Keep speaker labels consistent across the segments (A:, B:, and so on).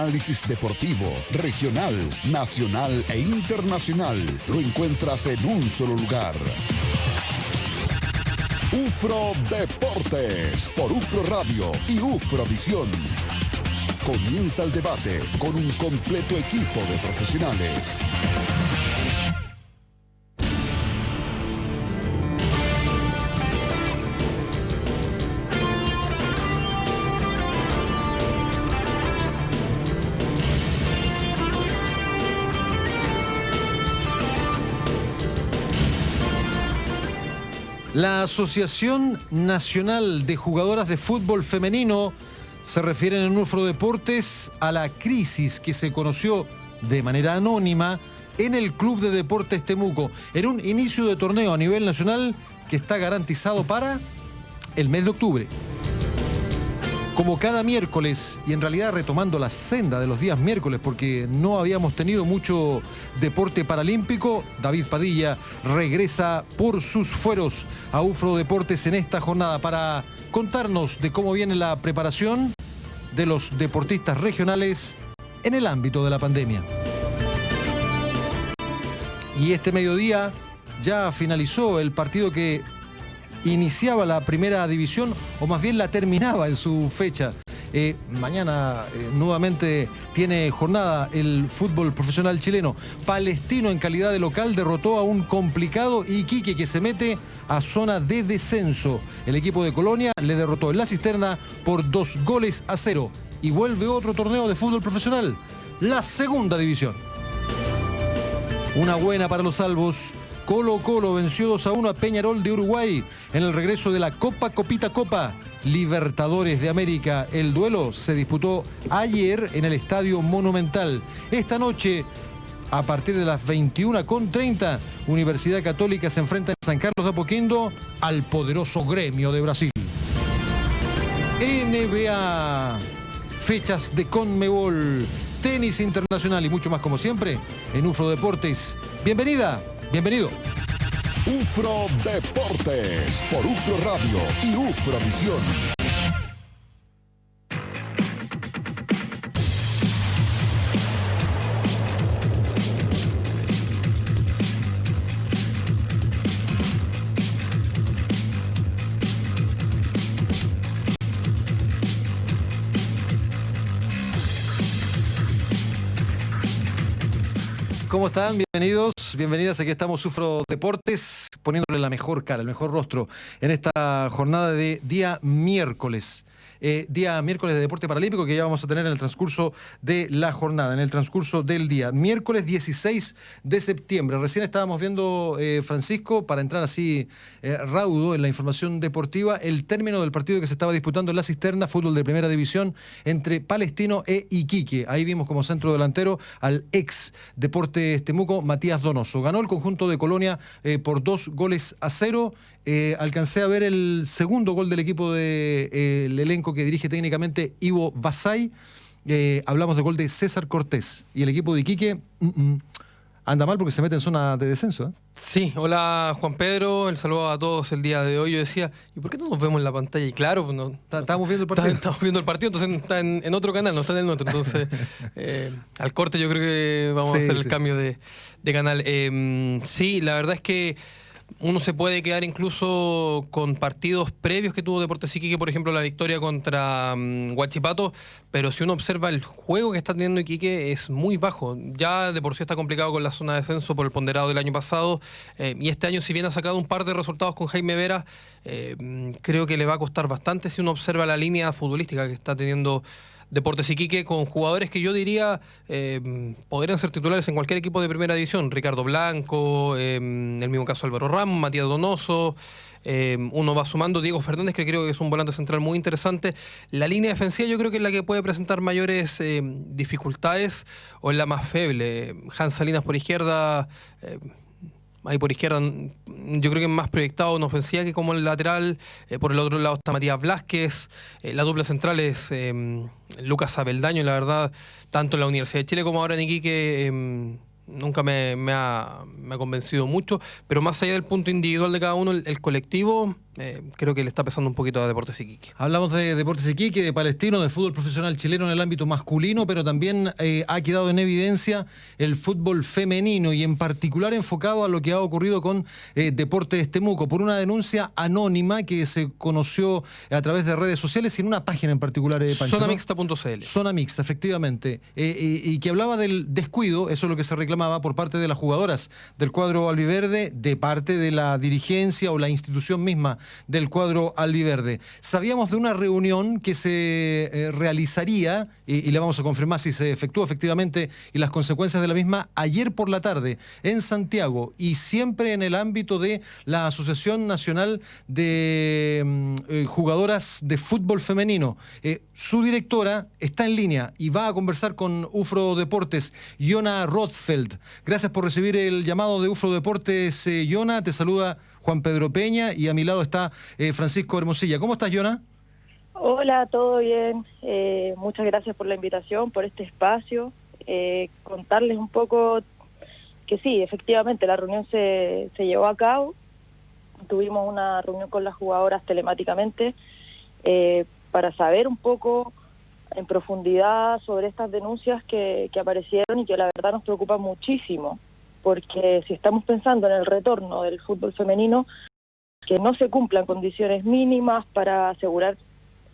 A: análisis deportivo, regional, nacional e internacional lo encuentras en un solo lugar. UFRO Deportes, por UFRO Radio y UFRO Visión. Comienza el debate con un completo equipo de profesionales.
B: La Asociación Nacional de Jugadoras de Fútbol Femenino se refiere en UFRO Deportes a la crisis que se conoció de manera anónima en el Club de Deportes Temuco, en un inicio de torneo a nivel nacional que está garantizado para el mes de octubre. Como cada miércoles, y en realidad retomando la senda de los días miércoles, porque no habíamos tenido mucho deporte paralímpico, David Padilla regresa por sus fueros a UFRO Deportes en esta jornada para contarnos de cómo viene la preparación de los deportistas regionales en el ámbito de la pandemia. Y este mediodía ya finalizó el partido que iniciaba la primera división, o más bien la terminaba en su fecha. Mañana nuevamente tiene jornada el fútbol profesional chileno. Palestino, en calidad de local, derrotó a un complicado Iquique que se mete a zona de descenso. El equipo de Colonia le derrotó en la Cisterna por 2-0. Y vuelve otro torneo de fútbol profesional, la segunda división. Una buena para los albos. Colo-Colo venció 2-1 a Peñarol de Uruguay en el regreso de la Copa Libertadores de América. El duelo se disputó ayer en el Estadio Monumental. Esta noche, a partir de las 21:30, Universidad Católica se enfrenta en San Carlos de Apoquindo al poderoso Gremio de Brasil. NBA, fechas de Conmebol, tenis internacional y mucho más, como siempre, en UFRO Deportes. Bienvenida. Bienvenido.
A: UFRO Deportes, por UFRO Radio y UFRO Visión.
B: ¿Cómo están? Bienvenidos, bienvenidas. Aquí estamos, UFRO Deportes, poniéndole la mejor cara, el mejor rostro en esta jornada de día miércoles. Día miércoles de deporte paralímpico que ya vamos a tener en el transcurso de la jornada, en el transcurso del día. Miércoles 16 de septiembre. Recién estábamos viendo, Francisco, para entrar así raudo en la información deportiva, el término del partido que se estaba disputando en la Cisterna, fútbol de primera división, entre Palestino e Iquique. Ahí vimos como centro delantero al ex Deportes Temuco, Matías Donoso. Ganó el conjunto de Colonia por 2-0. Alcancé a ver el segundo gol del equipo del elenco que dirige técnicamente Ivo Basay. Hablamos del gol de César Cortés. Y el equipo de Iquique anda mal porque se mete en zona de descenso.
C: Sí, hola Juan Pedro, el saludo a todos el día de hoy. Yo decía, ¿y por qué no nos vemos en la pantalla? Y claro, pues
B: estábamos viendo el partido.
C: Estamos viendo el partido, entonces está en otro canal, no está en el nuestro. Entonces, al corte yo creo que vamos a hacer el cambio de canal. Sí, la verdad es que uno se puede quedar incluso con partidos previos que tuvo Deportes Iquique, por ejemplo la victoria contra Huachipato, pero si uno observa el juego que está teniendo Iquique es muy bajo. Ya de por sí está complicado con la zona de descenso por el ponderado del año pasado, y este año, si bien ha sacado un par de resultados con Jaime Vera, creo que le va a costar bastante si uno observa la línea futbolística que está teniendo Deportes Iquique, con jugadores que yo diría podrían ser titulares en cualquier equipo de primera división. Ricardo Blanco, en el mismo caso Álvaro Ramos, Matías Donoso, uno va sumando Diego Fernández, que creo que es un volante central muy interesante. La línea defensiva yo creo que es la que puede presentar mayores dificultades, o es la más feble. Hans Salinas por izquierda, ahí por izquierda yo creo que es más proyectado en ofensiva que como en el lateral. Por el otro lado está Matías Blázquez. La dupla central es Lucas Abeldaño. La verdad, tanto en la Universidad de Chile como ahora en Iquique, nunca me ha convencido mucho. Pero más allá del punto individual de cada uno, el colectivo creo que le está pesando un poquito a Deportes Iquique.
B: Hablamos de Deportes Iquique, de Palestino, de fútbol profesional chileno en el ámbito masculino, pero también ha quedado en evidencia el fútbol femenino y en particular enfocado a lo que ha ocurrido con Deportes Temuco por una denuncia anónima que se conoció a través de redes sociales y en una página en particular, Pancho,
C: Zonamixta.cl.
B: Zona Mixta, efectivamente, y que hablaba del descuido, eso es lo que se reclamaba por parte de las jugadoras del cuadro albiverde, de parte de la dirigencia o la institución misma del cuadro albiverde. Sabíamos de una reunión que se realizaría, y le vamos a confirmar si se efectuó efectivamente y las consecuencias de la misma, ayer por la tarde en Santiago, y siempre en el ámbito de la Asociación Nacional de Jugadoras de Fútbol Femenino. Su directora está en línea y va a conversar con UFRO Deportes, Yona Rothfeld. Gracias por recibir el llamado de UFRO Deportes, Yona. Te saluda Juan Pedro Peña y a mi lado está Francisco Hermosilla. ¿Cómo estás, Yona?
D: Hola, todo bien. Muchas gracias por la invitación, por este espacio. Contarles un poco que sí, efectivamente, la reunión se llevó a cabo. Tuvimos una reunión con las jugadoras telemáticamente para saber un poco en profundidad sobre estas denuncias que aparecieron y que la verdad nos preocupan muchísimo, porque si estamos pensando en el retorno del fútbol femenino, que no se cumplan condiciones mínimas para asegurar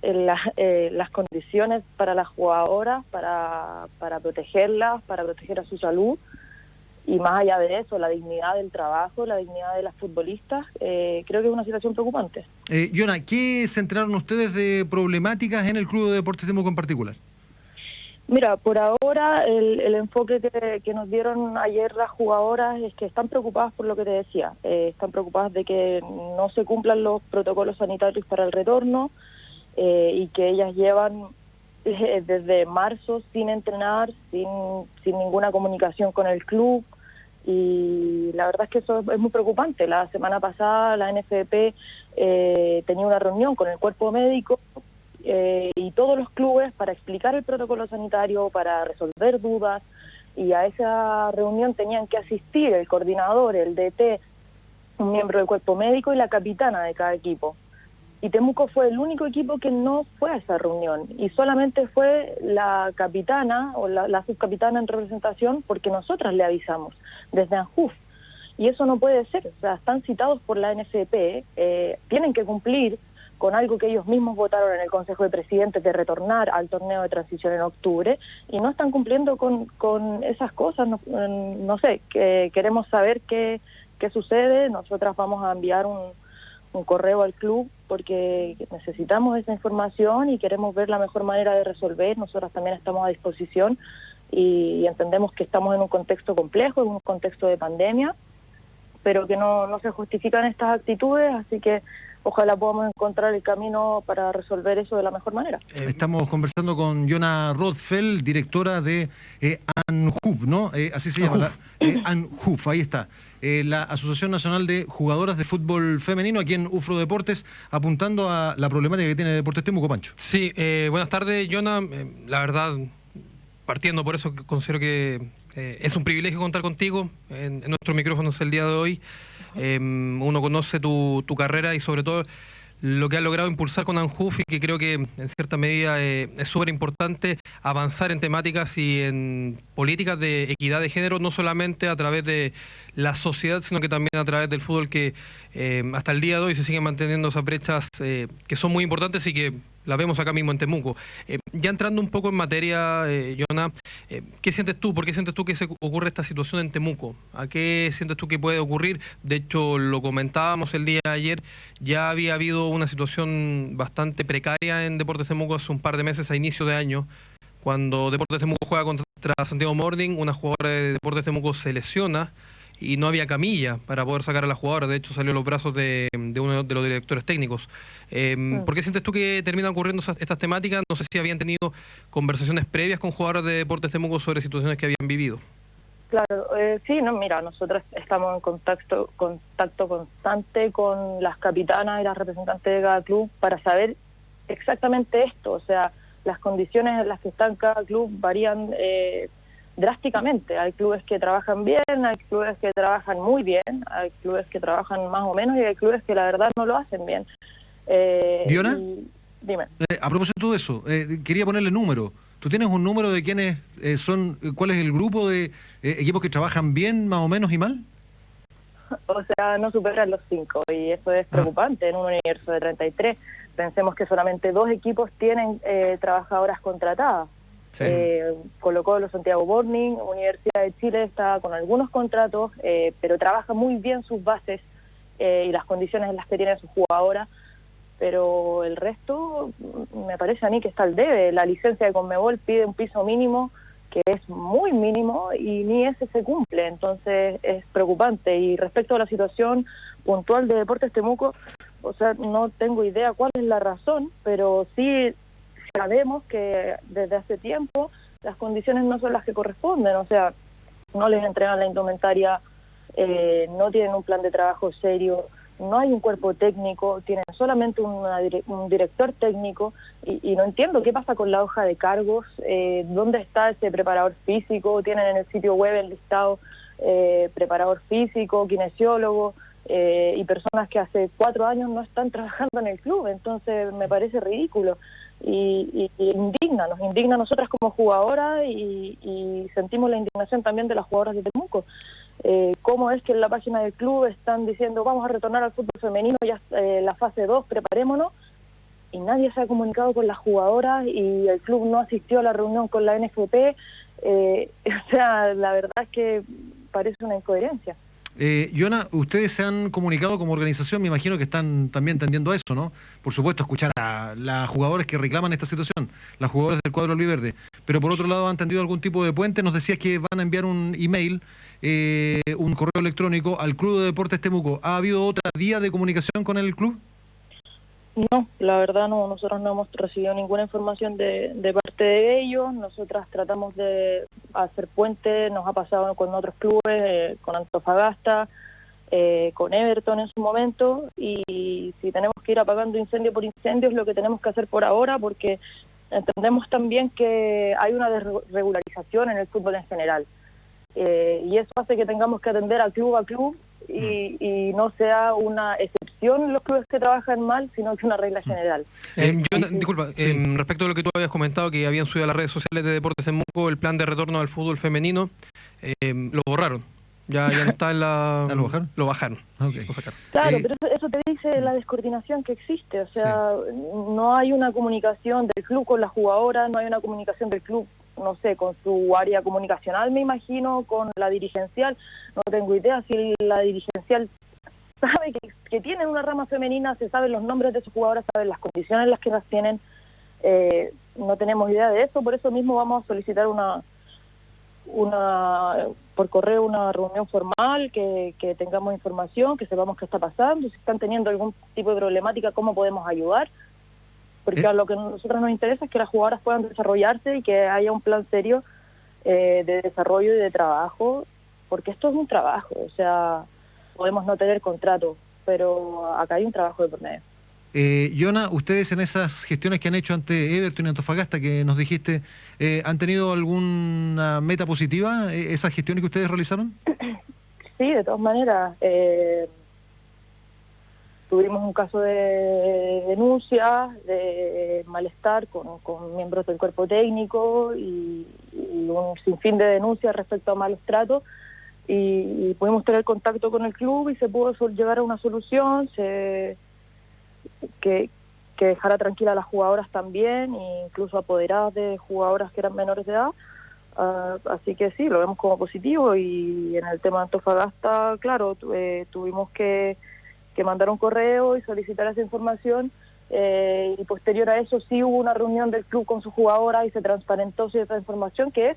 D: las condiciones para las jugadoras, para protegerlas, para proteger a su salud, y más allá de eso, la dignidad del trabajo, la dignidad de las futbolistas, creo que es una situación preocupante.
B: Yona, ¿qué se enteraron ustedes de problemáticas en el Club de Deportes Temuco en particular?
D: Mira, por ahora el enfoque que nos dieron ayer las jugadoras es que están preocupadas por lo que te decía, están preocupadas de que no se cumplan los protocolos sanitarios para el retorno y que ellas llevan desde marzo sin entrenar, sin ninguna comunicación con el club, y la verdad es que eso es muy preocupante. La semana pasada la NFP tenía una reunión con el cuerpo médico y todos los clubes para explicar el protocolo sanitario, para resolver dudas, y a esa reunión tenían que asistir el coordinador, el DT, un miembro del cuerpo médico y la capitana de cada equipo. Y Temuco fue el único equipo que no fue a esa reunión, y solamente fue la capitana o la subcapitana en representación porque nosotras le avisamos desde ANJUF. Y eso no puede ser, o sea, están citados por la NFP, tienen que cumplir con algo que ellos mismos votaron en el Consejo de Presidentes de retornar al torneo de transición en octubre, y no están cumpliendo con esas cosas. No sé, queremos saber qué sucede. Nosotras vamos a enviar un correo al club porque necesitamos esa información y queremos ver la mejor manera de resolver. Nosotras también estamos a disposición y entendemos que estamos en un contexto complejo, en un contexto de pandemia, pero que no se justifican estas actitudes, así que ojalá podamos encontrar el camino para resolver eso de la mejor manera.
B: Estamos conversando con Yona Rothfeld, directora de ANJUF, ¿no? Así se llama, ANJUF, ahí está. La Asociación Nacional de Jugadoras de Fútbol Femenino, aquí en UFRO Deportes, apuntando a la problemática que tiene Deportes Temuco, Pancho.
C: Sí, buenas tardes, Yona. La verdad, partiendo por eso, considero que es un privilegio contar contigo en nuestros micrófonos el día de hoy. Uno conoce tu carrera y sobre todo lo que has logrado impulsar con ANJUF, y que creo que en cierta medida es súper importante avanzar en temáticas y en políticas de equidad de género, no solamente a través de la sociedad, sino que también a través del fútbol, que hasta el día de hoy se siguen manteniendo esas brechas que son muy importantes y que las vemos acá mismo en Temuco. Ya entrando un poco en materia, Yona, ¿qué sientes tú? ¿Por qué sientes tú que se ocurre esta situación en Temuco? ¿A qué sientes tú que puede ocurrir? De hecho, lo comentábamos el día de ayer, ya había habido una situación bastante precaria en Deportes Temuco hace un par de meses, a inicio de año, cuando Deportes Temuco juega contra Santiago Morning, una jugadora de Deportes Temuco se lesiona y no había camilla para poder sacar a la jugadora. De hecho, salió a los brazos de uno de los directores técnicos. ¿Por qué sientes tú que terminan ocurriendo estas temáticas? No sé si habían tenido conversaciones previas con jugadores de Deportes Temuco sobre situaciones que habían vivido.
D: Claro, sí, no, mira, nosotros estamos en contacto constante con las capitanas y las representantes de cada club para saber exactamente esto. O sea, las condiciones en las que está cada club varían drásticamente. Hay clubes que trabajan bien, hay clubes que trabajan muy bien, hay clubes que trabajan más o menos y hay clubes que la verdad no lo hacen bien.
B: ¿Diona?
D: Dime.
B: A propósito de eso, quería ponerle número. ¿Tú tienes un número de quiénes son, cuál es el grupo de equipos que trabajan bien, más o menos y mal?
D: O sea, no superan los 5 y eso es preocupante en un universo de 33. Pensemos que solamente 2 equipos tienen trabajadoras contratadas.
B: Sí.
D: Colo-Colo, Santiago Morning, Universidad de Chile está con algunos contratos, pero trabaja muy bien sus bases y las condiciones en las que tienen sus jugadoras, pero el resto me parece a mí que está al debe. La licencia de Conmebol pide un piso mínimo que es muy mínimo y ni ese se cumple, entonces es preocupante. Y respecto a la situación puntual de Deportes Temuco, o sea, no tengo idea cuál es la razón, pero sí sabemos que desde hace tiempo las condiciones no son las que corresponden, o sea, no les entregan la indumentaria, no tienen un plan de trabajo serio, no hay un cuerpo técnico, tienen solamente un director técnico y no entiendo qué pasa con la hoja de cargos, dónde está ese preparador físico, tienen en el sitio web enlistado preparador físico, kinesiólogo y personas que hace 4 años no están trabajando en el club, entonces me parece ridículo y nos indigna a nosotras como jugadoras y sentimos la indignación también de las jugadoras de Temuco. Cómo es que en la página del club están diciendo vamos a retornar al fútbol femenino, ya la fase 2, preparémonos, y nadie se ha comunicado con las jugadoras y el club no asistió a la reunión con la NFP, o sea, la verdad es que parece una incoherencia.
B: Yona, ustedes se han comunicado como organización, me imagino que están también tendiendo a eso, ¿no? Por supuesto, escuchar a las jugadoras que reclaman esta situación, las jugadoras del cuadro albiverde, pero por otro lado han tendido algún tipo de puente. Nos decías que van a enviar un email, un correo electrónico al Club de Deportes Temuco. ¿Ha habido otra vía de comunicación con el club?
D: No, la verdad no, nosotros no hemos recibido ninguna información de parte de ellos. Nosotras tratamos de hacer puente, nos ha pasado con otros clubes, con Antofagasta, con Everton en su momento, y si tenemos que ir apagando incendio por incendio es lo que tenemos que hacer por ahora, porque entendemos también que hay una desregularización en el fútbol en general, y eso hace que tengamos que atender a club y no sea una excepción los clubes que trabajan mal, sino que una regla general.
C: Disculpa, respecto a lo que tú habías comentado, que habían subido a las redes sociales de Deportes Temuco el plan de retorno al fútbol femenino, lo borraron. Ya no está en la...
B: ¿Lo bajaron?
C: Lo bajaron.
B: Okay.
C: Lo sacaron.
D: Claro, pero eso te dice la descoordinación que existe, o sea, no hay una comunicación del club con las jugadoras, no hay una comunicación del club, no sé, con su área comunicacional, me imagino, con la dirigencial. No tengo idea si la dirigencial sabe que tienen una rama femenina, se saben los nombres de sus jugadoras, saben las condiciones en las que las tienen. No tenemos idea de eso, por eso mismo vamos a solicitar por correo una reunión formal, que tengamos información, que sepamos qué está pasando, si están teniendo algún tipo de problemática, cómo podemos ayudar. Porque a lo que a nosotros nos interesa es que las jugadoras puedan desarrollarse y que haya un plan serio de desarrollo y de trabajo, porque esto es un trabajo, o sea, podemos no tener contrato, pero acá hay un trabajo de por medio.
B: Yona, ustedes en esas gestiones que han hecho ante Everton y Antofagasta, que nos dijiste, ¿han tenido alguna meta positiva esas gestiones que ustedes realizaron?
D: Sí, de todas maneras. Tuvimos un caso de denuncia, de malestar con miembros del cuerpo técnico y un sinfín de denuncias respecto a malos tratos, y pudimos tener contacto con el club y se pudo llegar a una solución que dejara tranquila a las jugadoras también, incluso apoderadas de jugadoras que eran menores de edad. Así que sí, lo vemos como positivo. Y en el tema de Antofagasta, claro, tuvimos que mandar un correo y solicitar esa información, y posterior a eso sí hubo una reunión del club con sus jugadoras y se transparentó esa información, que es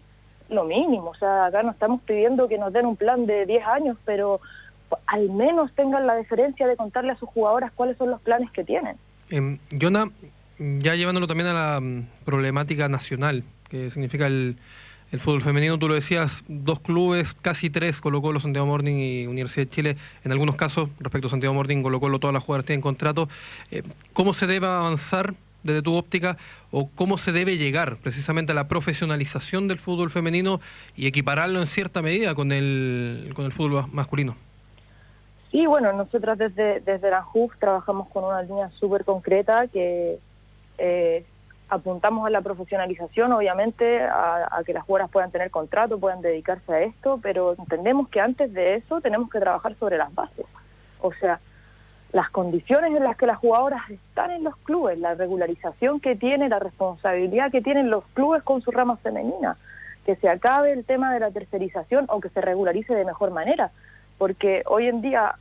D: lo mínimo. O sea, acá no estamos pidiendo que nos den un plan de 10 años, pero al menos tengan la deferencia de contarle a sus jugadoras cuáles son los planes que tienen.
C: Yona, ya llevándolo también a la problemática nacional, que significa el fútbol femenino, tú lo decías, 2 clubes, casi 3, Colo-Colo, Santiago Morning y Universidad de Chile. En algunos casos, respecto a Santiago Morning, Colo-Colo, todas las jugadoras tienen contrato. ¿Cómo se debe avanzar desde tu óptica, o cómo se debe llegar precisamente a la profesionalización del fútbol femenino y equipararlo en cierta medida con el fútbol masculino?
D: Sí, bueno, nosotras desde la JUF trabajamos con una línea súper concreta que apuntamos a la profesionalización, obviamente, a que las jugadoras puedan tener contrato, puedan dedicarse a esto, pero entendemos que antes de eso tenemos que trabajar sobre las bases. O sea, las condiciones en las que las jugadoras están en los clubes, la regularización que tiene, la responsabilidad que tienen los clubes con su rama femenina, que se acabe el tema de la tercerización o que se regularice de mejor manera, porque hoy en día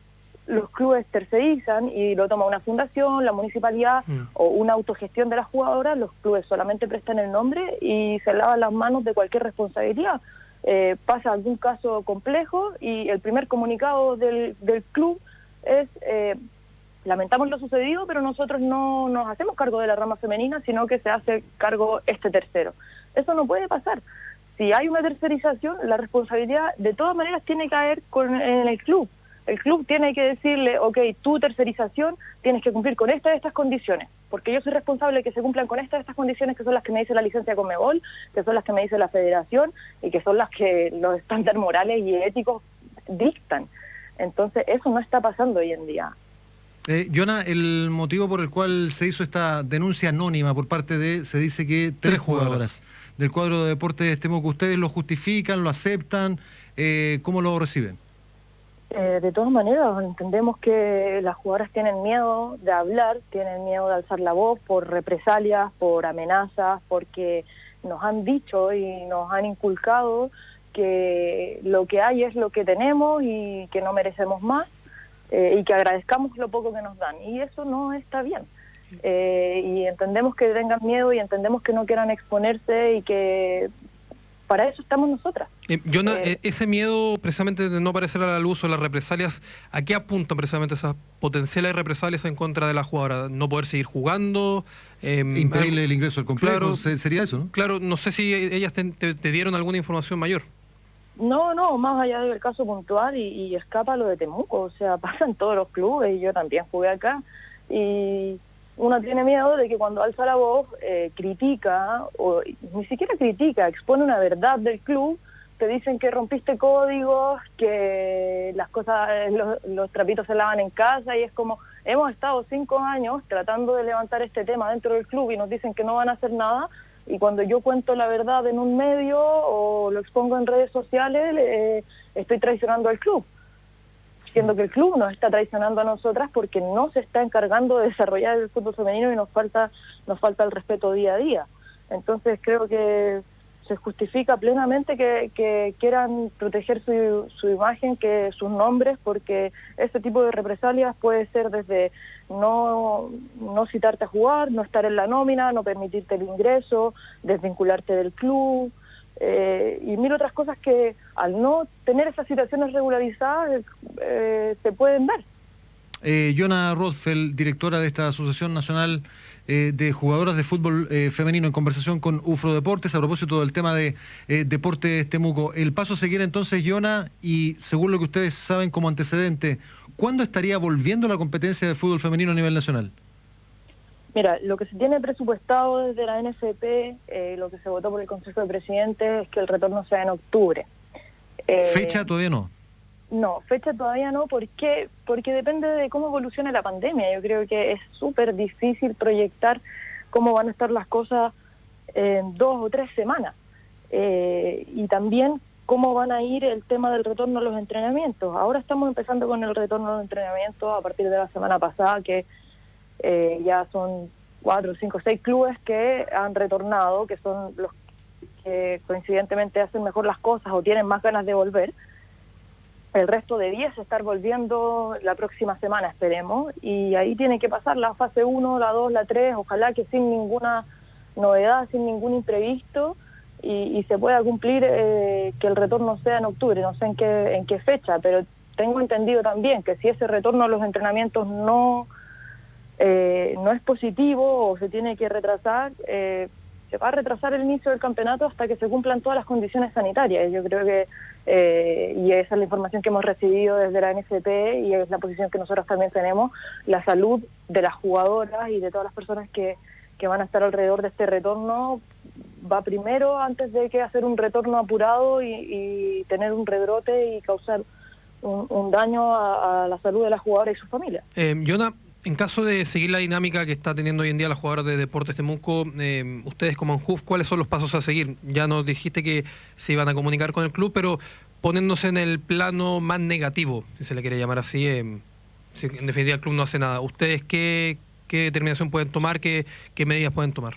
D: los clubes tercerizan y lo toma una fundación, la municipalidad o una autogestión de las jugadoras. Los clubes solamente prestan el nombre y se lavan las manos de cualquier responsabilidad. Pasa algún caso complejo y el primer comunicado del club es lamentamos lo sucedido, pero nosotros no nos hacemos cargo de la rama femenina, sino que se hace cargo este tercero. Eso no puede pasar. Si hay una tercerización, la responsabilidad de todas maneras tiene que caer en el club. El club tiene que decirle, ok, tu tercerización tienes que cumplir con estas condiciones, porque yo soy responsable de que se cumplan con estas condiciones, que son las que me dice la licencia de Conmebol, que son las que me dice la federación y que son las que los estándares morales y éticos dictan. Entonces eso no está pasando hoy en día.
B: Yona, el motivo por el cual se hizo esta denuncia anónima por parte de, se dice que tres jugadoras del cuadro de Deportes Temuco, ¿ustedes lo justifican, lo aceptan? ¿Cómo lo reciben?
D: De todas maneras, entendemos que las jugadoras tienen miedo de hablar, tienen miedo de alzar la voz por represalias, por amenazas, porque nos han dicho y nos han inculcado que lo que hay es lo que tenemos y que no merecemos más y que agradezcamos lo poco que nos dan. Y eso no está bien. Y entendemos que tengan miedo y entendemos que no quieran exponerse y que para eso estamos nosotras.
C: Yona, ese miedo precisamente de no aparecer a la luz o las represalias, ¿a qué apuntan precisamente esas potenciales represalias en contra de la jugadora? ¿No poder seguir jugando?
B: Impedirle el ingreso al complejo,
C: claro,
B: sería eso, ¿no?
C: Claro, no sé si ellas te dieron alguna información mayor.
D: No, más allá del caso puntual y escapa lo de Temuco, o sea, pasa en todos los clubes y yo también jugué acá y uno tiene miedo de que cuando alza la voz critica, o ni siquiera critica, expone una verdad del club, te dicen que rompiste códigos, que las cosas, los trapitos se lavan en casa y es como, hemos estado 5 años tratando de levantar este tema dentro del club y nos dicen que no van a hacer nada. Y cuando yo cuento la verdad en un medio o lo expongo en redes sociales, estoy traicionando al club, siendo que el club nos está traicionando a nosotras porque no se está encargando de desarrollar el fútbol femenino y nos falta el respeto día a día. Entonces creo que se justifica plenamente que quieran proteger su imagen, que sus nombres, porque ese tipo de represalias puede ser desde no citarte a jugar, no estar en la nómina, no permitirte el ingreso, desvincularte del club, y mil otras cosas que al no tener esas situaciones regularizadas se pueden dar.
B: Yona Rothfeld, directora de esta Asociación Nacional de Jugadoras de Fútbol Femenino, en conversación con UFRO Deportes a propósito del tema de Deportes Temuco. El paso a seguir entonces, Yona, y según lo que ustedes saben como antecedente, ¿cuándo estaría volviendo la competencia de fútbol femenino a nivel nacional?
D: Mira, lo que se tiene presupuestado desde la NFP, lo que se votó por el Consejo de Presidentes, es que el retorno sea en octubre.
B: ¿Fecha todavía no?
D: No, fecha todavía no, ¿por qué? Porque depende de cómo evolucione la pandemia. Yo creo que es súper difícil proyectar cómo van a estar las cosas en 2 o 3 semanas. Y también cómo van a ir el tema del retorno a los entrenamientos. Ahora estamos empezando con el retorno a los entrenamientos a partir de la semana pasada, que ya son 4, 5, 6 clubes que han retornado, que son los que coincidentemente hacen mejor las cosas o tienen más ganas de volver. El resto debiese estar volviendo la próxima semana, esperemos, y ahí tiene que pasar la fase 1, la 2, la 3, ojalá que sin ninguna novedad, sin ningún imprevisto, y se pueda cumplir que el retorno sea en octubre. No sé en qué fecha, pero tengo entendido también que si ese retorno a los entrenamientos no es positivo o se tiene que retrasar, se va a retrasar el inicio del campeonato hasta que se cumplan todas las condiciones sanitarias. Yo creo que, y esa es la información que hemos recibido desde la NFP y es la posición que nosotros también tenemos, la salud de las jugadoras y de todas las personas que que van a estar alrededor de este retorno va primero antes de que hacer un retorno apurado y tener un rebrote y causar un daño a la salud de las jugadoras y sus familias.
C: Yona, en caso de seguir la dinámica que está teniendo hoy en día la jugadora de Deportes Temuco, ustedes como ANJUF, ¿cuáles son los pasos a seguir? Ya nos dijiste que se iban a comunicar con el club, pero poniéndose en el plano más negativo, si se le quiere llamar así, si en definitiva el club no hace nada. ¿Ustedes qué determinación pueden tomar, qué medidas pueden tomar?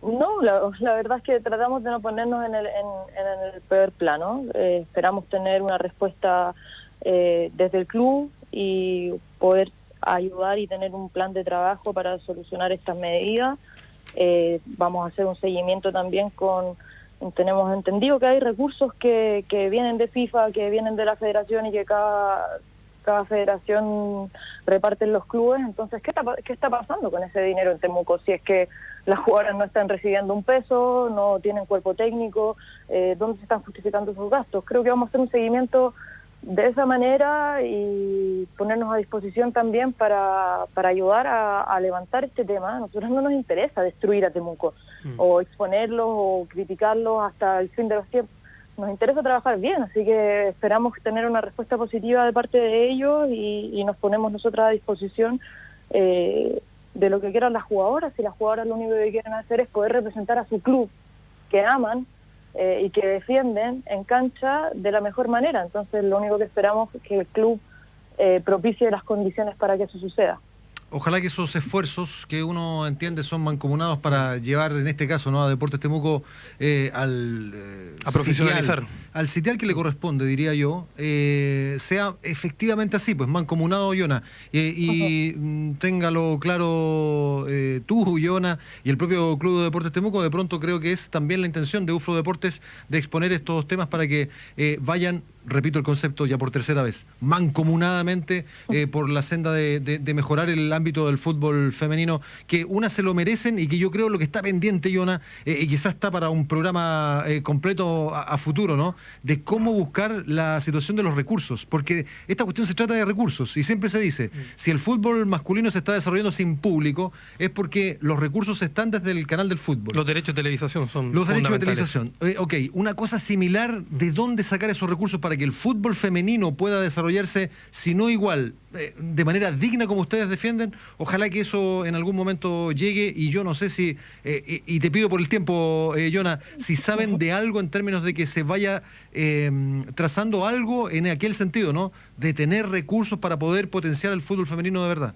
D: No, la verdad es que tratamos de no ponernos en el peor plano. Esperamos tener una respuesta desde el club y poder ayudar y tener un plan de trabajo para solucionar estas medidas. Vamos a hacer un seguimiento también tenemos entendido que hay recursos que vienen de FIFA, que vienen de la federación y que cada federación reparte en los clubes. Entonces, ¿qué está pasando con ese dinero en Temuco? Si es que las jugadoras no están recibiendo un peso, no tienen cuerpo técnico, ¿dónde se están justificando esos gastos? Creo que vamos a hacer un seguimiento de esa manera y ponernos a disposición también para ayudar a levantar este tema. A nosotros no nos interesa destruir a Temuco o exponerlos o criticarlos hasta el fin de los tiempos. Nos interesa trabajar bien, así que esperamos tener una respuesta positiva de parte de ellos y nos ponemos nosotras a disposición de lo que quieran las jugadoras. Si las jugadoras lo único que quieren hacer es poder representar a su club que aman y que defienden en cancha de la mejor manera. Entonces lo único que esperamos es que el club propicie las condiciones para que eso suceda.
B: Ojalá que esos esfuerzos que uno entiende son mancomunados para llevar, en este caso, ¿no?, a Deportes Temuco
C: a profesionalizar.
B: Al sitial que le corresponde, diría yo, sea efectivamente así, pues mancomunado, Yona. Téngalo claro tú, Yona, y el propio Club de Deportes Temuco. De pronto creo que es también la intención de UFRO Deportes de exponer estos temas para que vayan, repito el concepto ya por tercera vez, mancomunadamente por la senda de mejorar el ámbito del fútbol femenino, que unas se lo merecen y que yo creo lo que está pendiente, Yona, y quizás está para un programa completo a futuro, ¿no?, de cómo buscar la situación de los recursos, porque esta cuestión se trata de recursos y siempre se dice, si el fútbol masculino se está desarrollando sin público es porque los recursos están desde el canal del fútbol.
C: Los derechos de televisación son
B: los derechos de televisación. Ok, una cosa similar, ¿de dónde sacar esos recursos para que el fútbol femenino pueda desarrollarse, si no igual, de manera digna como ustedes defienden? Ojalá que eso en algún momento llegue, y yo no sé si, y te pido por el tiempo, Yona, si saben de algo en términos de que se vaya trazando algo en aquel sentido, ¿no?, de tener recursos para poder potenciar el fútbol femenino de verdad.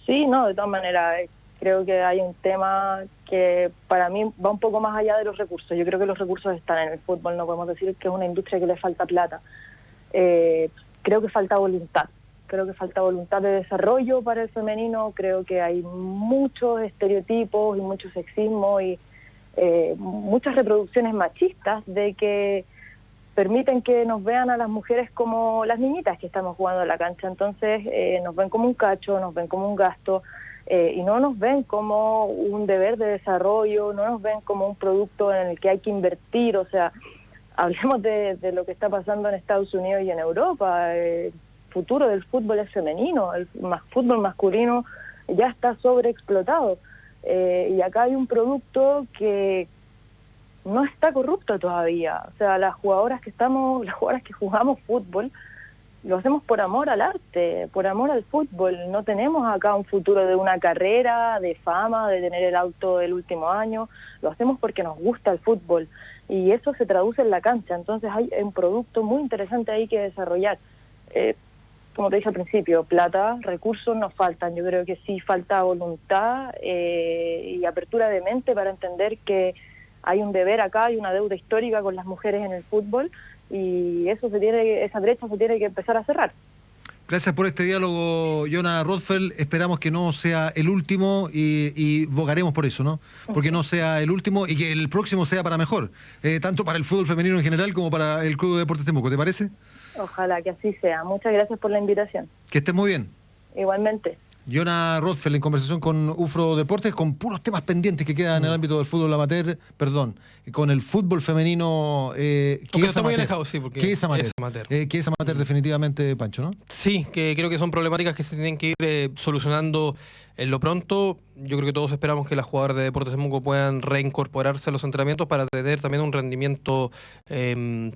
D: Sí, no, de todas maneras, creo que hay un tema que para mí va un poco más allá de los recursos. Yo creo que los recursos están en el fútbol, no podemos decir que es una industria que le falta plata. Creo que falta voluntad. Creo que falta voluntad de desarrollo para el femenino. Creo que hay muchos estereotipos y mucho sexismo y muchas reproducciones machistas de que permiten que nos vean a las mujeres como las niñitas que estamos jugando en la cancha. Entonces nos ven como un cacho, nos ven como un gasto, y no nos ven como un deber de desarrollo, no nos ven como un producto en el que hay que invertir. O sea, hablemos de lo que está pasando en Estados Unidos y en Europa. El futuro del fútbol es femenino, el fútbol masculino ya está sobreexplotado, y acá hay un producto que no está corrupto todavía. O sea, las jugadoras que jugamos fútbol, lo hacemos por amor al arte, por amor al fútbol. No tenemos acá un futuro de una carrera, de fama, de tener el auto del último año. Lo hacemos porque nos gusta el fútbol y eso se traduce en la cancha. Entonces hay un producto muy interesante ahí que desarrollar. Como te dije al principio, plata, recursos nos faltan. Yo creo que sí falta voluntad y apertura de mente para entender que hay un deber acá, hay una deuda histórica con las mujeres en el fútbol, y esa brecha se tiene que empezar a cerrar.
B: Gracias por este diálogo, Yona Rothfeld. Esperamos que no sea el último y bogaremos por eso, ¿no? Porque no sea el último y que el próximo sea para mejor, tanto para el fútbol femenino en general como para el Club de Deportes Temuco. ¿Te parece?
D: Ojalá que así sea. Muchas gracias por la invitación.
B: Que estés muy bien.
D: Igualmente.
B: Jonah Rothfeld en conversación con UFRO Deportes, con puros temas pendientes que quedan en el ámbito del fútbol amateur, con el fútbol femenino que
C: está muy alejado, sí, porque
B: es amateur. Que es amateur definitivamente, Pancho, ¿no?
C: Sí, que creo que son problemáticas que se tienen que ir solucionando en lo pronto. Yo creo que todos esperamos que las jugadoras de Deportes Temuco puedan reincorporarse a los entrenamientos para tener también un rendimiento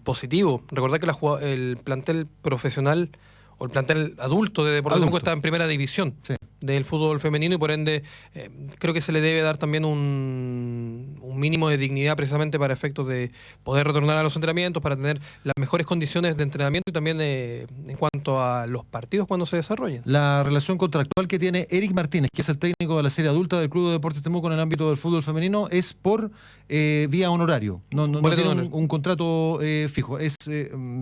C: positivo. Recordad que el plantel profesional o el plantel adulto de Deportes Temuco está en primera división del fútbol femenino y por ende creo que se le debe dar también un mínimo de dignidad precisamente para efectos de poder retornar a los entrenamientos, para tener las mejores condiciones de entrenamiento y también en cuanto a los partidos cuando se desarrollen.
B: La relación contractual que tiene Eric Martínez, que es el técnico de la serie adulta del Club de Deportes Temuco en el ámbito del fútbol femenino, es por vía honorario. No tiene un contrato fijo, es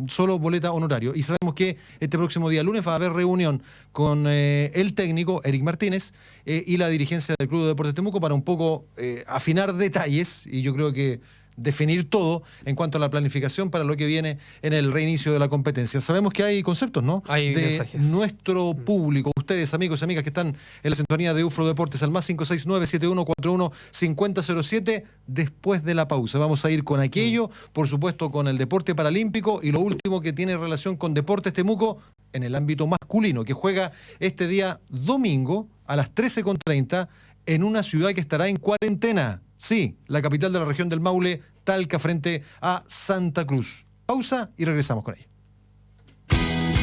B: solo boleta honorario. Y sabemos que este próximo día lunes va a haber reunión con el técnico Eric Martínez y la dirigencia del Club de Deportes Temuco para un poco afinar detalles y yo creo que definir todo en cuanto a la planificación para lo que viene en el reinicio de la competencia. Sabemos que hay conceptos, ¿no?
C: Hay
B: de
C: mensajes.
B: Nuestro público, ustedes, amigos y amigas que están en la sintonía de UFRO Deportes, al más 569-7141-5007. Después de la pausa vamos a ir con aquello, por supuesto con el deporte paralímpico y lo último que tiene relación con Deportes Temuco en el ámbito masculino, que juega este día domingo a las 13:30 en una ciudad que estará en cuarentena. Sí, la capital de la región del Maule, Talca, frente a Santa Cruz. Pausa y regresamos con ella.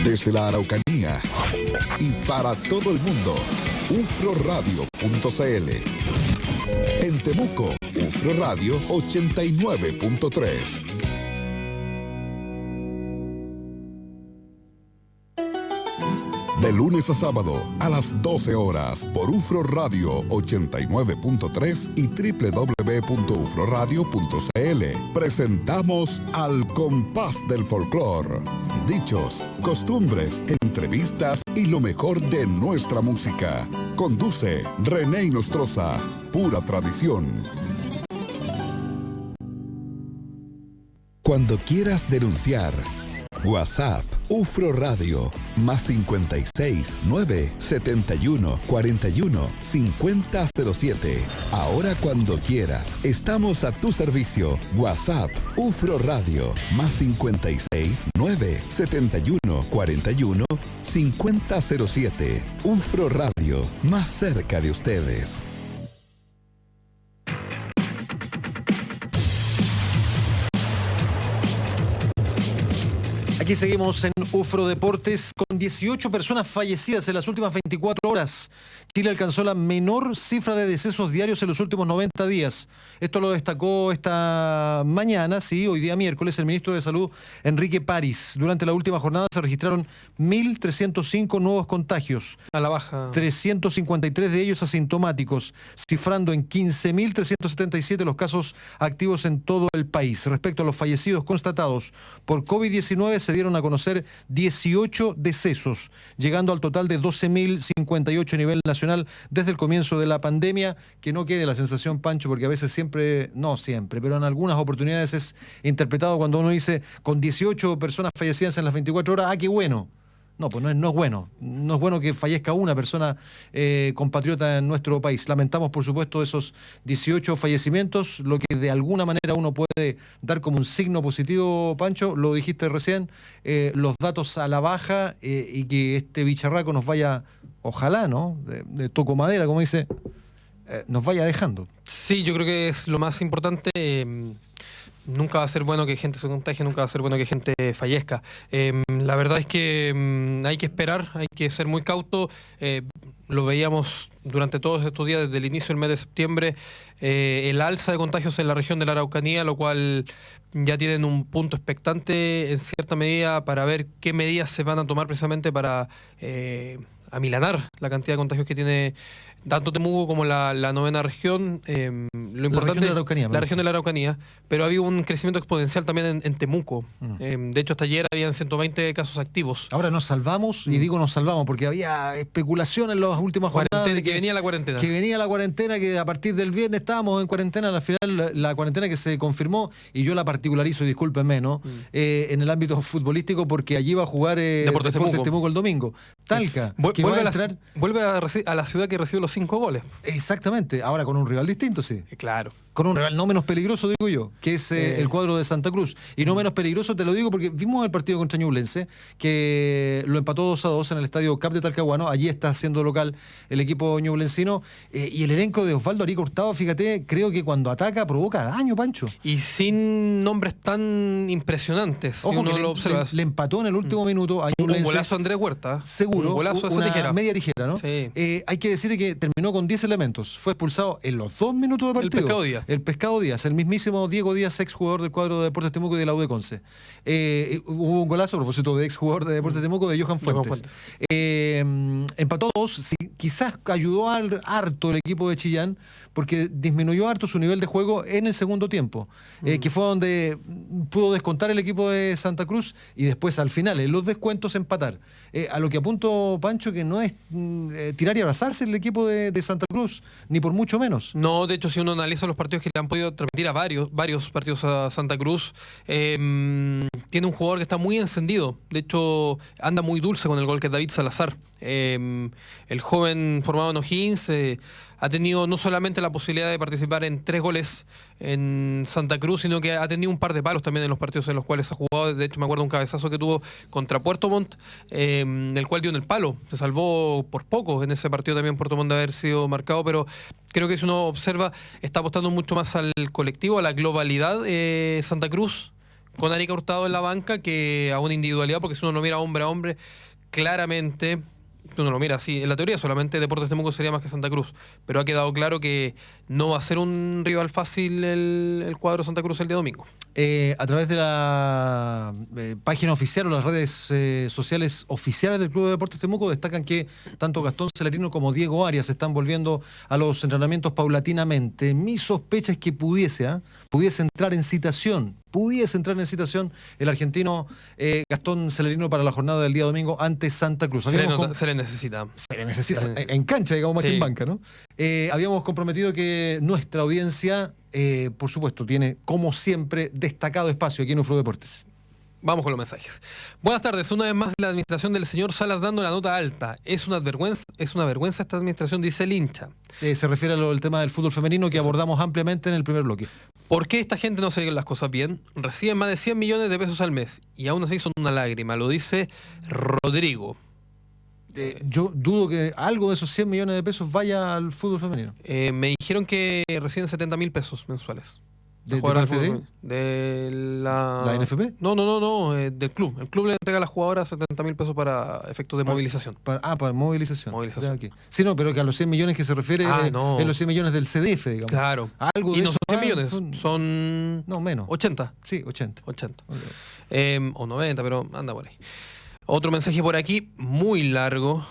A: Desde la Araucanía y para todo el mundo, ufroradio.cl. En Temuco, UFRO Radio 89.3. De lunes a sábado a las 12 horas por UFRO Radio 89.3 y www.ufroradio.cl. Presentamos Al Compás del Folclor. Dichos, costumbres, entrevistas y lo mejor de nuestra música. Conduce René Nostroza. Pura tradición. Cuando quieras denunciar, WhatsApp UFRO Radio más 56 9 71 41 5007. Ahora cuando quieras, estamos a tu servicio. WhatsApp UFRO Radio más 56 9 71 41 5007. UFRO Radio, más cerca de ustedes.
B: Aquí seguimos en UFRO Deportes con 18 personas fallecidas en las últimas 24 horas. Chile alcanzó la menor cifra de decesos diarios en los últimos 90 días. Esto lo destacó esta mañana, sí, hoy día miércoles, el ministro de Salud, Enrique París. Durante la última jornada se registraron 1.305 nuevos contagios.
C: A la baja.
B: 353 de ellos asintomáticos, cifrando en 15.377 los casos activos en todo el país. Respecto a los fallecidos constatados por COVID-19, se dieron a conocer 18 decesos, llegando al total de 12.058 a nivel nacional desde el comienzo de la pandemia. Que no quede la sensación, Pancho, porque a veces no siempre, pero en algunas oportunidades es interpretado cuando uno dice con 18 personas fallecidas en las 24 horas, ¡ah, qué bueno! No, pues no es bueno. No es bueno que fallezca una persona compatriota en nuestro país. Lamentamos, por supuesto, esos 18 fallecimientos. Lo que de alguna manera uno puede dar como un signo positivo, Pancho, lo dijiste recién, los datos a la baja y que este bicharraco nos vaya, ojalá, ¿no? De toco madera, como dice, nos vaya dejando.
C: Sí, yo creo que es lo más importante. Nunca va a ser bueno que gente se contagie, nunca va a ser bueno que gente fallezca. La verdad es que hay que esperar, hay que ser muy cauto. Lo veíamos durante todos estos días, desde el inicio del mes de septiembre, el alza de contagios en la región de la Araucanía, lo cual ya tienen un punto expectante en cierta medida para ver qué medidas se van a tomar precisamente para amilanar la cantidad de contagios que tiene tanto Temuco como la novena región. Lo importante es la región de la Araucanía, pero había un crecimiento exponencial también en Temuco. De hecho, hasta ayer habían 120 casos activos.
B: Ahora nos salvamos, y digo nos salvamos porque había especulación en las últimas jornadas de
C: que venía la cuarentena.
B: Que venía la cuarentena, que a partir del viernes estábamos en cuarentena. Al final la cuarentena que se confirmó, y yo la particularizo, discúlpenme, ¿no? En el ámbito futbolístico, porque allí va a jugar Deportes Temuco el domingo. Talca, que va a entrar...
C: Vuelve a la ciudad que recibió los 5 goles.
B: Exactamente, ahora con un rival distinto, sí.
C: Claro.
B: Con un rival no menos peligroso, digo yo, que es el cuadro de Santa Cruz. Y no menos peligroso, te lo digo porque vimos el partido contra Ñublense, que lo empató 2-2 en el estadio Cap de Talcahuano. Allí está siendo local el equipo ñublencino. Y el elenco de Osvaldo Arica Hurtado, fíjate, creo que cuando ataca provoca daño, Pancho.
C: Y sin nombres tan impresionantes,
B: Ojo,
C: si uno
B: que
C: lo observa.
B: le empató en el último minuto a Ñublense.
C: Un golazo Andrés Huerta.
B: Seguro,
C: un golazo de
B: una
C: tijera.
B: media tijera, ¿no?
C: Sí.
B: Hay que decir que terminó con 10 elementos. Fue expulsado en los 2 minutos de partido.
C: El Pescado Díaz.
B: El Pescado Díaz, el mismísimo Diego Díaz, exjugador del cuadro de Deportes Temuco y de la U de Conce. Hubo un golazo, a propósito de exjugador de Deportes Temuco, de Johan Fuentes. Empató 2, quizás ayudó harto el equipo de Chillán, porque disminuyó harto su nivel de juego en el segundo tiempo, que fue donde pudo descontar el equipo de Santa Cruz y después al final, en los descuentos, empatar. A lo que apunto, Pancho, que no es tirar y abrazarse el equipo de Santa Cruz, ni por mucho menos.
C: No, de hecho, si uno analiza los partidos que le han podido transmitir a varios partidos a Santa Cruz, tiene un jugador que está muy encendido. De hecho, anda muy dulce con el gol, que es David Salazar. El joven formado en O'Higgins ha tenido no solamente la posibilidad de participar en 3 goles en Santa Cruz, sino que ha tenido un par de palos también en los partidos en los cuales ha jugado. De hecho, me acuerdo un cabezazo que tuvo contra Puerto Montt, el cual dio en el palo. Se salvó por poco en ese partido también Puerto Montt de haber sido marcado, pero creo que si uno observa, está apostando mucho más al colectivo, a la globalidad Santa Cruz, con Arica Hurtado en la banca, que a una individualidad, porque si uno lo mira hombre a hombre, claramente... Uno lo mira así, en la teoría solamente Deportes Temuco sería más que Santa Cruz, pero ha quedado claro que no va a ser un rival fácil el cuadro Santa Cruz el día domingo.
B: A través de la página oficial o las redes sociales oficiales del Club de Deportes Temuco destacan que tanto Gastón Celerino como Diego Arias están volviendo a los entrenamientos paulatinamente. Mi sospecha es que pudiese entrar en citación el argentino Gastón Celerino para la jornada del día domingo ante Santa Cruz.
C: Se le necesita.
B: Se le necesita en cancha, digamos, más que en banca, ¿no? Habíamos comprometido que nuestra audiencia, por supuesto, tiene, como siempre, destacado espacio aquí en UFRO Deportes.
C: Vamos con los mensajes. Buenas tardes. Una vez más la administración del señor Salas dando la nota alta. Es una vergüenza esta administración, dice el hincha.
B: Se refiere al tema del fútbol femenino que abordamos ampliamente en el primer bloque.
C: ¿Por qué esta gente no se hace las cosas bien? Reciben más de 100 millones de pesos al mes y aún así son una lágrima. Lo dice Rodrigo.
B: Yo dudo que algo de esos 100 millones de pesos vaya al fútbol femenino.
C: Me dijeron que reciben 70.000 pesos mensuales.
B: ¿De parte
C: de la
B: NFP?
C: No, del club. El club le entrega a las jugadoras 70.000 pesos para efectos de movilización.
B: Para movilización.
C: Movilización.
B: Okay. Sí, no, pero que a los 100 millones que se refiere es los 100 millones del CDF, digamos.
C: Claro.
B: Algo
C: y
B: de
C: no
B: eso
C: son 100 millones, son...
B: No, menos.
C: 80.
B: Sí, 80.
C: 80. Okay. O 90, pero anda por ahí. Otro mensaje por aquí, muy largo,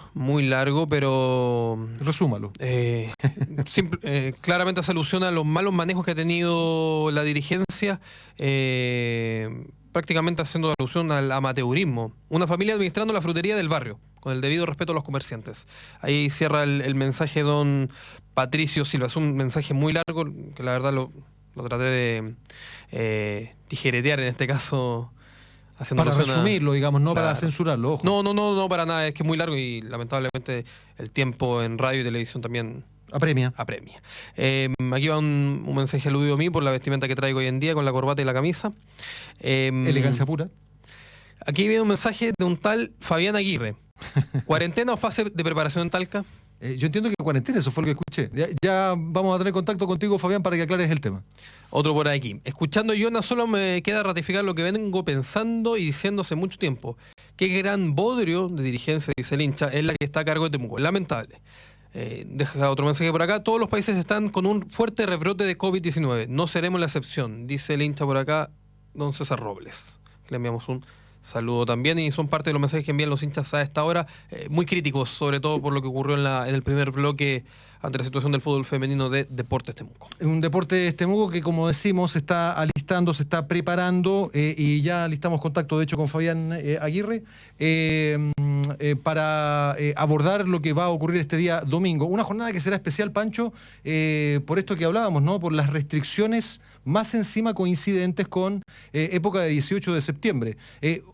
C: pero...
B: Resúmalo.
C: Claramente hace alusión a los malos manejos que ha tenido la dirigencia, prácticamente haciendo alusión al amateurismo. Una familia administrando la frutería del barrio, con el debido respeto a los comerciantes. Ahí cierra el mensaje don Patricio Silva. Es un mensaje muy largo, que la verdad lo traté de tijeretear en este caso...
B: Para resumirlo, digamos, no para censurarlo, ojo.
C: No, para nada, es que es muy largo y lamentablemente el tiempo en radio y televisión también
B: apremia.
C: Aquí va un mensaje aludido a mí por la vestimenta que traigo hoy en día con la corbata y la camisa.
B: Elegancia pura.
C: Aquí viene un mensaje de un tal Fabián Aguirre. ¿Cuarentena o fase de preparación en Talca?
B: Yo entiendo que cuarentena, eso fue lo que escuché. Ya vamos a tener contacto contigo, Fabián, para que aclares el tema.
C: Otro por aquí. Escuchando a Jonas, solo me queda ratificar lo que vengo pensando y diciendo hace mucho tiempo. Qué gran bodrio de dirigencia, dice el hincha, es la que está a cargo de Temuco. Lamentable. Deja otro mensaje por acá. Todos los países están con un fuerte rebrote de COVID-19. No seremos la excepción, dice el hincha por acá, don César Robles. Le enviamos un saludo también y son parte de los mensajes que envían los hinchas a esta hora, muy críticos, sobre todo por lo que ocurrió en el primer bloque ante la situación del fútbol femenino de Deportes Temuco. Un Deportes Temuco que, como decimos, se está alistando, se está preparando y ya alistamos contacto, de hecho, con Fabián Aguirre.
B: para abordar lo que va a ocurrir este día domingo. Una jornada que será especial, Pancho, por esto que hablábamos, ¿no? Por las restricciones más encima coincidentes con época de 18 de septiembre.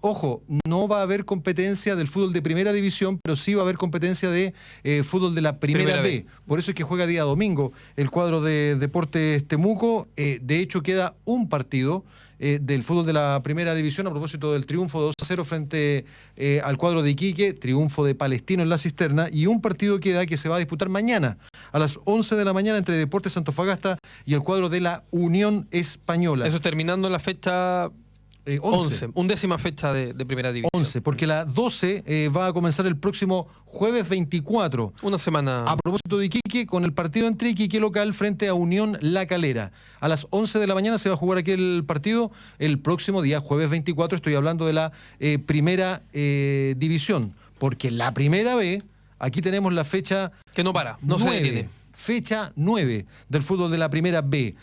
B: Ojo, no va a haber competencia del fútbol de primera división, pero sí va a haber competencia de fútbol de la primera B. Por eso es que juega día domingo el cuadro de Deportes Temuco. De hecho, queda un partido del fútbol de la primera división a propósito del triunfo 2-0 frente al cuadro de Iquique, triunfo de Palestino en la Cisterna, y un partido queda que se va a disputar mañana a las 11 de la mañana entre Deportes Antofagasta y el cuadro de la Unión Española.
C: Eso terminando la fecha 11, undécima fecha de primera división.
B: 11, porque la 12 va a comenzar el próximo jueves 24.
C: Una semana.
B: A propósito de Iquique, con el partido entre Iquique local frente a Unión La Calera. A las 11 de la mañana se va a jugar aquel partido el próximo día, jueves 24. Estoy hablando de la primera división, porque la primera B, aquí tenemos la fecha...
C: Que no para, no
B: 9,
C: se detiene.
B: Fecha 9 del fútbol de la primera B.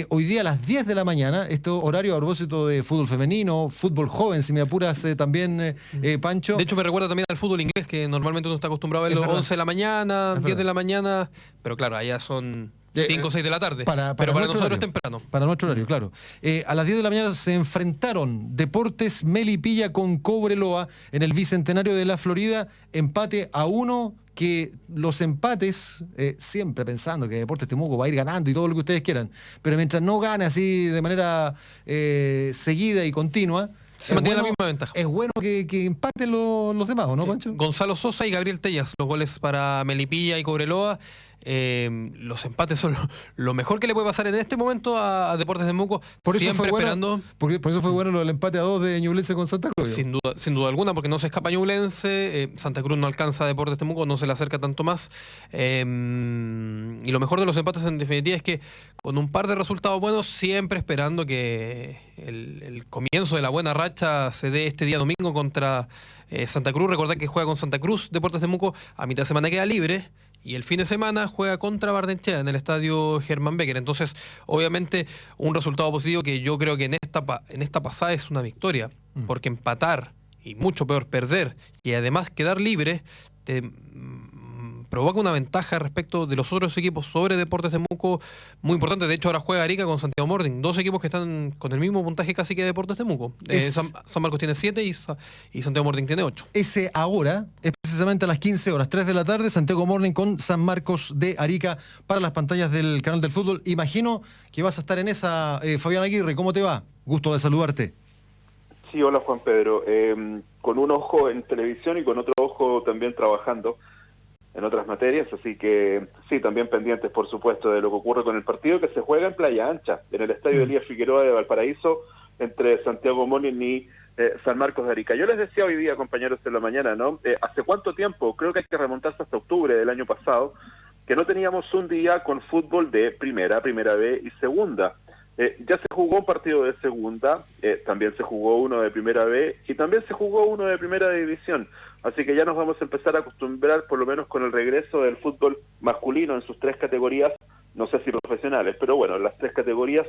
B: Hoy día a las 10 de la mañana, este horario a propósito de fútbol femenino, fútbol joven, si me apuras también, Pancho.
C: De hecho, me recuerda también al fútbol inglés, que normalmente uno está acostumbrado a verlo 11 de la mañana, 10 de la mañana, pero claro, allá son 5 o 6 de la tarde. Pero para nosotros
B: horario,
C: es temprano.
B: Para nuestro horario, claro. A las 10 de la mañana se enfrentaron Deportes Melipilla con Cobreloa en el Bicentenario de la Florida, empate a 1. Que los empates, siempre pensando que Deportes Temuco va a ir ganando y todo lo que ustedes quieran, pero mientras no gane así de manera seguida y continua,
C: se mantiene la misma ventaja.
B: Es bueno que empaten los demás, ¿o no, Pancho?
C: Gonzalo Sosa y Gabriel Tellas, los goles para Melipilla y Cobreloa. Los empates son lo mejor que le puede pasar en este momento a Deportes Temuco.
B: Por eso
C: siempre
B: fue
C: esperando.
B: Por eso fue bueno lo del empate a 2 de Ñublense con Santa Cruz.
C: Sin duda alguna, porque no se escapa Ñublense. Santa Cruz no alcanza a Deportes Temuco, no se le acerca tanto más. Y lo mejor de los empates, en definitiva, es que con un par de resultados buenos, siempre esperando que el comienzo de la buena racha se dé este día domingo contra Santa Cruz. Recordad que juega con Santa Cruz, Deportes Temuco, a mitad de semana queda libre. Y el fin de semana juega contra Barnechea en el estadio Germán Becker. Entonces, obviamente, un resultado positivo que yo creo que en esta pasada es una victoria. Porque empatar, y mucho peor perder, y además quedar libre, te provoca una ventaja respecto de los otros equipos sobre Deportes Temuco muy importante. De hecho, ahora juega Arica con Santiago Morning. Dos equipos que están con el mismo puntaje casi que Deportes Temuco. San Marcos tiene 7 y Santiago Morning tiene 8.
B: Ese ahora es precisamente a las 15 horas, 3 de la tarde, Santiago Morning con San Marcos de Arica para las pantallas del canal del fútbol. Imagino que vas a estar en esa, Fabián Aguirre. ¿Cómo te va? Gusto de saludarte.
E: Sí, hola Juan Pedro. Con un ojo en televisión y con otro ojo también trabajando en otras materias, así que sí, también pendientes, por supuesto, de lo que ocurre con el partido que se juega en Playa Ancha, en el estadio Elías Figueroa de Valparaíso, entre Santiago Morning y San Marcos de Arica. Yo les decía hoy día, compañeros, en la mañana, ¿no? ¿Hace cuánto tiempo? Creo que hay que remontarse hasta octubre del año pasado, que no teníamos un día con fútbol de primera B y segunda. Ya se jugó un partido de segunda, también se jugó uno de primera B y también se jugó uno de primera división. Así que ya nos vamos a empezar a acostumbrar, por lo menos con el regreso del fútbol masculino en sus 3 categorías, no sé si profesionales, pero bueno, las 3 categorías.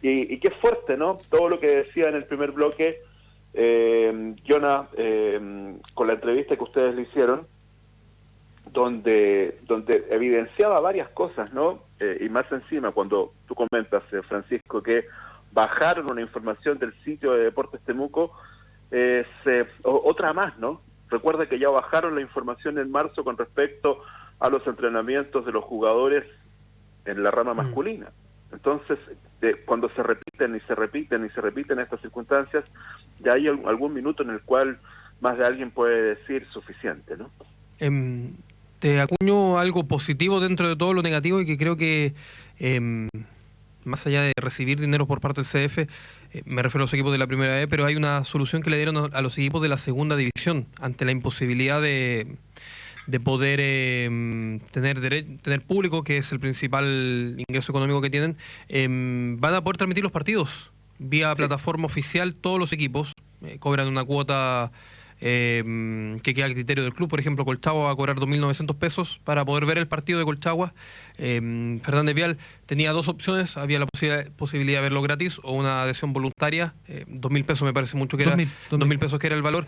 E: Y qué fuerte, ¿no? Todo lo que decía en el primer bloque, Jonah, con la entrevista que ustedes le hicieron, donde evidenciaba varias cosas, ¿no? Y más encima, cuando tú comentas, Francisco, que bajaron una información del sitio de Deportes Temuco, otra más, ¿no? Recuerda que ya bajaron la información en marzo con respecto a los entrenamientos de los jugadores en la rama masculina. Entonces, cuando se repiten y se repiten y se repiten estas circunstancias, ya hay algún minuto en el cual más de alguien puede decir suficiente, ¿no?
C: Te acuño algo positivo dentro de todo lo negativo y que creo que más allá de recibir dinero por parte del CF, me refiero a los equipos de la primera B, pero hay una solución que le dieron a los equipos de la segunda división ante la imposibilidad de poder tener público, que es el principal ingreso económico que tienen. Van a poder transmitir los partidos vía plataforma oficial. Todos los equipos cobran una cuota que queda a criterio del club. Por ejemplo, Colchagua va a cobrar 2.900 pesos para poder ver el partido de Colchagua. Fernández Vial tenía dos opciones, había la posibilidad de verlo gratis o una adhesión voluntaria, 2.000 pesos me parece mucho que era, 2.000 pesos que era el valor.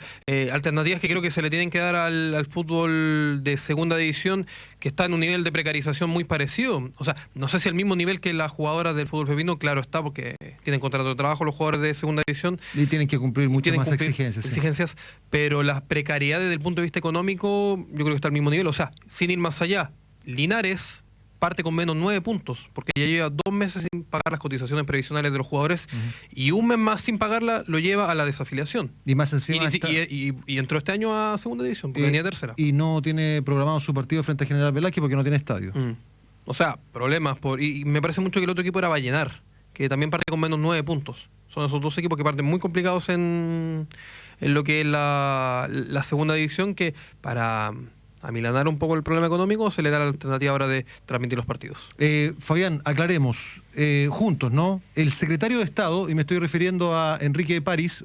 C: Alternativas que creo que se le tienen que dar al fútbol de segunda división, que está en un nivel de precarización muy parecido. O sea, no sé si al mismo nivel que las jugadoras del fútbol femenino, claro está, porque tienen contrato de trabajo los jugadores de segunda división.
B: Y tienen que cumplir muchas más exigencias.
C: Pero las precariedades desde el punto de vista económico, yo creo que está al mismo nivel. O sea, sin ir más allá, Linares parte con menos 9 puntos, porque ya lleva 2 meses sin pagar las cotizaciones previsionales de los jugadores, y un mes más sin pagarla lo lleva a la desafiliación.
B: Y más encima
C: y entró este año a segunda división, porque venía tercera.
B: Y no tiene programado su partido frente a General Velázquez porque no tiene estadio.
C: O sea, problemas. Y me parece mucho que el otro equipo era Vallenar, que también parte con menos 9 puntos. Son esos dos equipos que parten muy complicados en lo que es la segunda división, que para amilanar un poco el problema económico se le da la alternativa ahora de transmitir los partidos.
B: Fabián, aclaremos, juntos, ¿no? El secretario de Estado, y me estoy refiriendo a Enrique París,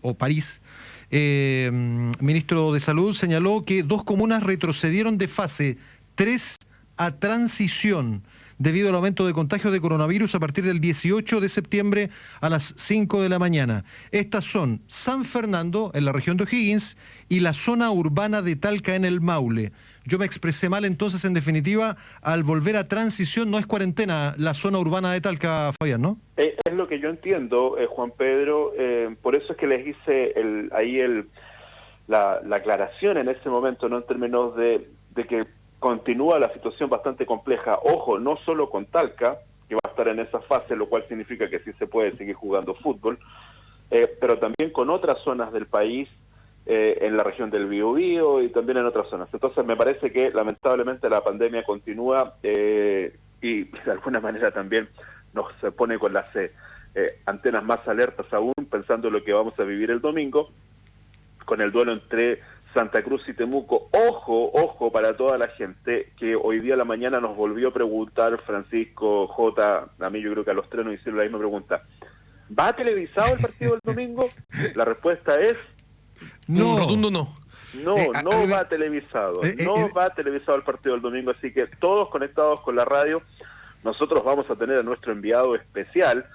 B: ministro de Salud, señaló que 2 comunas retrocedieron de fase 3 a transición debido al aumento de contagios de coronavirus a partir del 18 de septiembre a las 5 de la mañana. Estas son San Fernando, en la región de O'Higgins, y la zona urbana de Talca, en el Maule. Yo me expresé mal, entonces, en definitiva, al volver a transición no es cuarentena la zona urbana de Talca, Fabián, ¿no?
E: Es lo que yo entiendo, Juan Pedro, por eso es que les hice la aclaración en ese momento, ¿no? En términos de que continúa la situación bastante compleja. Ojo, no solo con Talca, que va a estar en esa fase, lo cual significa que sí se puede seguir jugando fútbol, pero también con otras zonas del país, en la región del Biobío y también en otras zonas. Entonces me parece que lamentablemente la pandemia continúa y de alguna manera también nos pone con las antenas más alertas aún, pensando en lo que vamos a vivir el domingo, con el duelo entre Santa Cruz y Temuco. Ojo para toda la gente que hoy día a la mañana nos volvió a preguntar, Francisco, J, a mí yo creo que a los tres nos hicieron la misma pregunta. ¿Va televisado el partido del domingo? La respuesta es
C: no. Rotundo no.
E: No va televisado. No va televisado el partido del domingo, así que todos conectados con la radio. Nosotros vamos a tener a nuestro enviado especial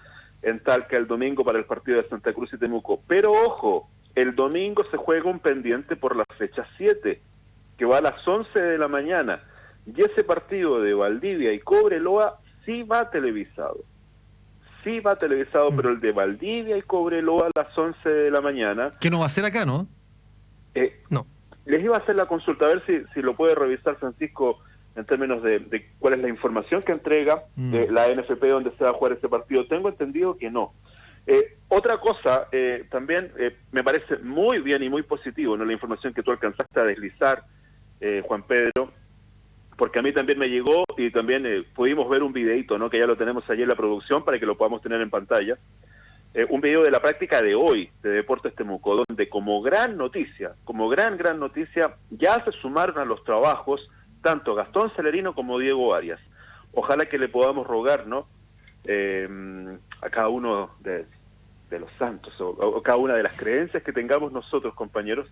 E: en Talca el domingo para el partido de Santa Cruz y Temuco. Pero ojo, el domingo se juega un pendiente por la fecha 7, que va a las 11 de la mañana. Y ese partido de Valdivia y Cobreloa sí va televisado. Pero el de Valdivia y Cobreloa a las 11 de la mañana...
B: Que no va a ser acá, ¿no?
C: No.
E: Les iba a hacer la consulta, a ver si lo puede revisar Francisco en términos de cuál es la información que entrega la NFP donde se va a jugar ese partido. Tengo entendido que no. Otra cosa, también me parece muy bien y muy positivo, ¿no? La información que tú alcanzaste a deslizar, Juan Pedro, porque a mí también me llegó y también pudimos ver un videito, ¿no? Que ya lo tenemos allí en la producción para que lo podamos tener en pantalla. Un video de la práctica de hoy de Deportes Temuco, donde como gran noticia, ya se sumaron a los trabajos tanto Gastón Celerino como Diego Arias. Ojalá que le podamos rogar, ¿no? A cada uno de los santos o cada una de las creencias que tengamos nosotros, compañeros,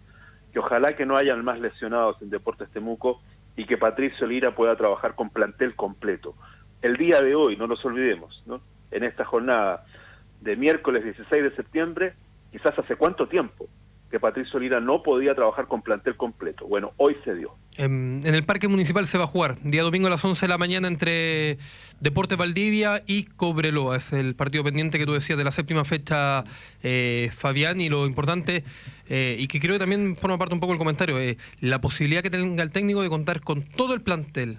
E: que ojalá que no hayan más lesionados en Deportes Temuco y que Patricio Lira pueda trabajar con plantel completo. El día de hoy, no nos olvidemos, ¿no? En esta jornada de miércoles 16 de septiembre, quizás hace cuánto tiempo que Patricio Lira no podía trabajar con plantel completo. Bueno, hoy se dio. En
C: el Parque Municipal se va a jugar, día domingo a las 11 de la mañana entre Deportes Valdivia y Cobreloa. Es el partido pendiente que tú decías de la séptima fecha, Fabián, y lo importante, y que creo que también forma parte un poco del comentario, la posibilidad que tenga el técnico de contar con todo el plantel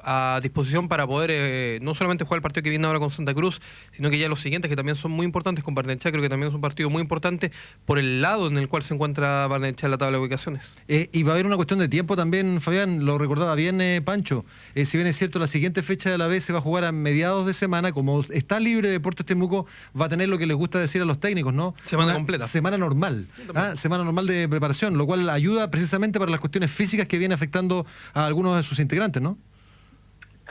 C: a disposición para poder no solamente jugar el partido que viene ahora con Santa Cruz, sino que ya los siguientes que también son muy importantes con Barnechea. Creo que también es un partido muy importante por el lado en el cual se encuentra Barnechea en la tabla de ubicaciones.
B: Y va a haber una cuestión de tiempo también, Fabián, lo recordaba bien Pancho, si bien es cierto la siguiente fecha de la B se va a jugar a mediados de semana, como está libre Deportes Temuco, va a tener lo que les gusta decir a los técnicos, ¿no?
C: Semana completa.
B: Semana normal, semana normal de preparación, lo cual ayuda precisamente para las cuestiones físicas que viene afectando a algunos de sus integrantes, ¿no?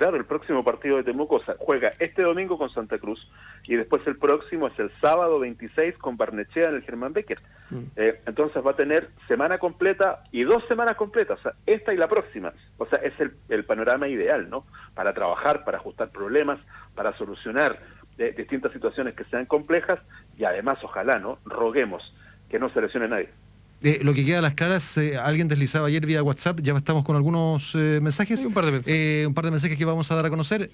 E: claro, el próximo partido de Temuco juega este domingo con Santa Cruz y después el próximo es el sábado 26 con Barnechea en el Germán Becker. Entonces va a tener semana completa y 2 semanas completas, o sea, esta y la próxima. O sea, es el panorama ideal, ¿no? Para trabajar, para ajustar problemas, para solucionar distintas situaciones que sean complejas y además, ojalá, ¿no? Roguemos que no se lesione nadie.
B: Lo que queda a las claras, alguien deslizaba ayer vía WhatsApp, ya estamos con algunos mensajes.
C: Sí, un par de mensajes
B: que vamos a dar a conocer.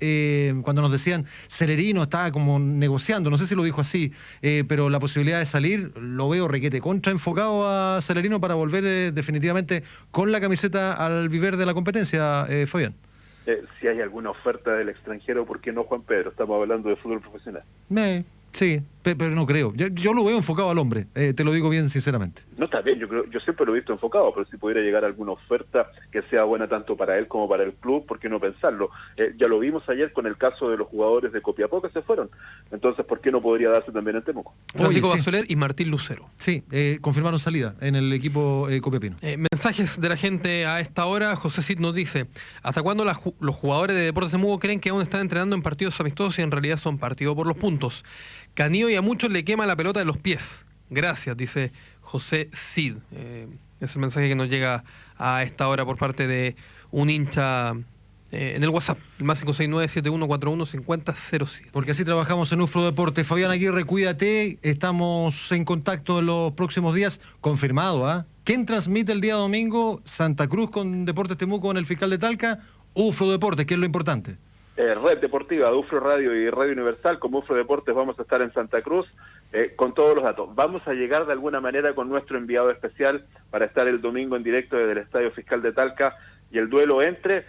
B: Cuando nos decían, Celerino estaba como negociando, no sé si lo dijo así, pero la posibilidad de salir, lo veo requete contra enfocado a Celerino para volver definitivamente con la camiseta al viver de la competencia, Fabián.
E: Si hay alguna oferta del extranjero, ¿por qué no, Juan Pedro? Estamos hablando de fútbol profesional.
B: Sí, pero no creo. Yo lo veo enfocado al hombre, te lo digo bien sinceramente.
E: No, está bien, yo siempre lo he visto enfocado, pero si pudiera llegar alguna oferta que sea buena tanto para él como para el club, ¿por qué no pensarlo? Ya lo vimos ayer con el caso de los jugadores de Copiapó que se fueron. Entonces, ¿por qué no podría darse también en Temuco?
C: Francisco Basoler y Martín Lucero.
B: Sí, confirmaron salida en el equipo copiapino.
C: Mensajes de la gente a esta hora. José Cid nos dice: ¿hasta cuándo los jugadores de Deportes Temuco creen que aún están entrenando en partidos amistosos y en realidad son partidos por los puntos? Canío y a muchos le quema la pelota de los pies. Gracias, dice José Cid. Es el mensaje que nos llega a esta hora por parte de un hincha en el WhatsApp, el más 569-7141-5007.
B: Porque así trabajamos en UFRO Deportes. Fabián Aguirre, cuídate. Estamos en contacto en los próximos días. Confirmado, ¿ah? ¿Quién transmite el día domingo? Santa Cruz con Deportes Temuco en el Fiscal de Talca. UFRO Deportes, que es lo importante.
E: Red Deportiva de UFRO Radio y Radio Universal, como UFRO Deportes vamos a estar en Santa Cruz con todos los datos. Vamos a llegar de alguna manera con nuestro enviado especial para estar el domingo en directo desde el Estadio Fiscal de Talca y el duelo entre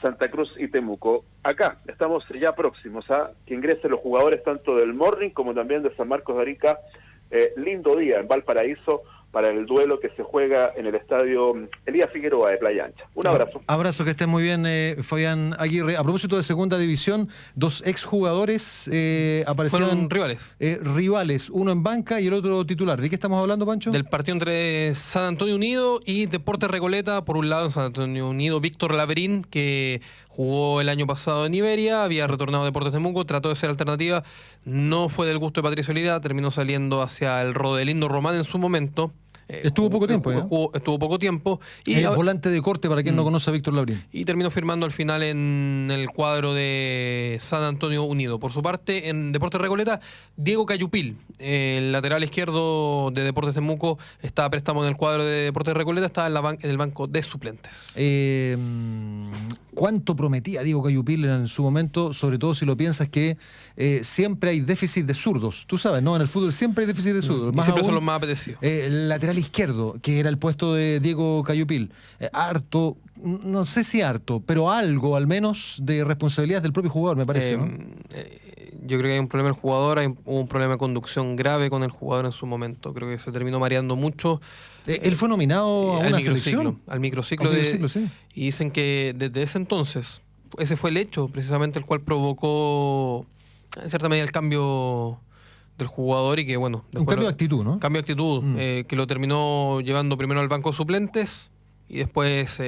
E: Santa Cruz y Temuco. Acá estamos ya próximos a que ingresen los jugadores tanto del Morning como también de San Marcos de Arica. Lindo día en Valparaíso para el duelo que se juega en el estadio Elías Figueroa de Playa Ancha. Un abrazo.
B: Abrazo, que estés muy bien, Fabián Aguirre. A propósito de segunda división, 2 exjugadores aparecieron...
C: Fueron rivales.
B: Rivales, uno en banca y el otro titular. ¿De qué estamos hablando, Pancho?
C: Del partido entre San Antonio Unido y Deportes Recoleta. Por un lado, en San Antonio Unido, Víctor Laverín, que jugó el año pasado en Iberia, había retornado a Deportes Temuco, trató de ser alternativa, no fue del gusto de Patricio Lira, terminó saliendo hacia el Rodelindo Román en su momento.
B: Estuvo poco tiempo.
C: Estuvo poco tiempo.
B: Y el volante de corte, para quien no conoce a Víctor Laverín.
C: Y terminó firmando al final en el cuadro de San Antonio Unido. Por su parte, en Deportes Recoleta, Diego Cayupil, el lateral izquierdo de Deportes Temuco, está a préstamo en el cuadro de Deportes Recoleta, está en el banco de suplentes.
B: ¿Cuánto prometía Diego Cayupil en su momento? Sobre todo si lo piensas que siempre hay déficit de zurdos. Tú sabes, ¿no? En el fútbol siempre hay déficit de zurdos.
C: Y siempre son los más apetecidos.
B: Lateral izquierdo, que era el puesto de Diego Cayupil. Harto, no sé si harto, pero algo al menos de responsabilidad del propio jugador, me parece, ¿no?
C: Yo creo que hay un problema del jugador, hubo un problema de conducción grave con el jugador en su momento. Creo que se terminó mareando mucho.
B: Él fue nominado a una selección.
C: Al microciclo. Sí. Y dicen que desde ese entonces, ese fue el hecho precisamente el cual provocó en cierta medida el cambio del jugador y que, bueno...
B: Un cambio de actitud, ¿no?
C: Cambio de actitud, que lo terminó llevando primero al banco de suplentes y después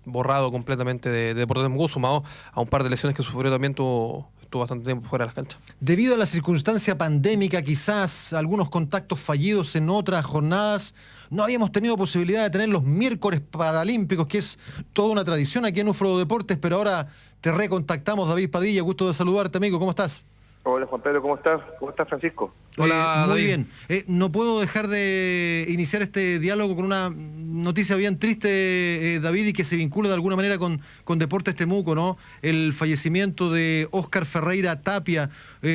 C: borrado completamente de Deportes Temuco, sumado a un par de lesiones que sufrió también, estuvo bastante tiempo fuera de las canchas.
B: Debido a la circunstancia pandémica, quizás algunos contactos fallidos en otras jornadas, no habíamos tenido posibilidad de tener los miércoles paralímpicos, que es toda una tradición aquí en UFRO Deportes, pero ahora te recontactamos, David Padilla, gusto de saludarte, amigo, ¿cómo estás?
F: Hola Juan Pedro, ¿cómo estás? ¿Cómo estás, Francisco?
C: Hola,
B: muy
C: David.
B: bien. No puedo dejar de iniciar este diálogo con una noticia bien triste, David, y que se vincula de alguna manera con Deportes Temuco, ¿no? El fallecimiento de Óscar Ferreira Tapia,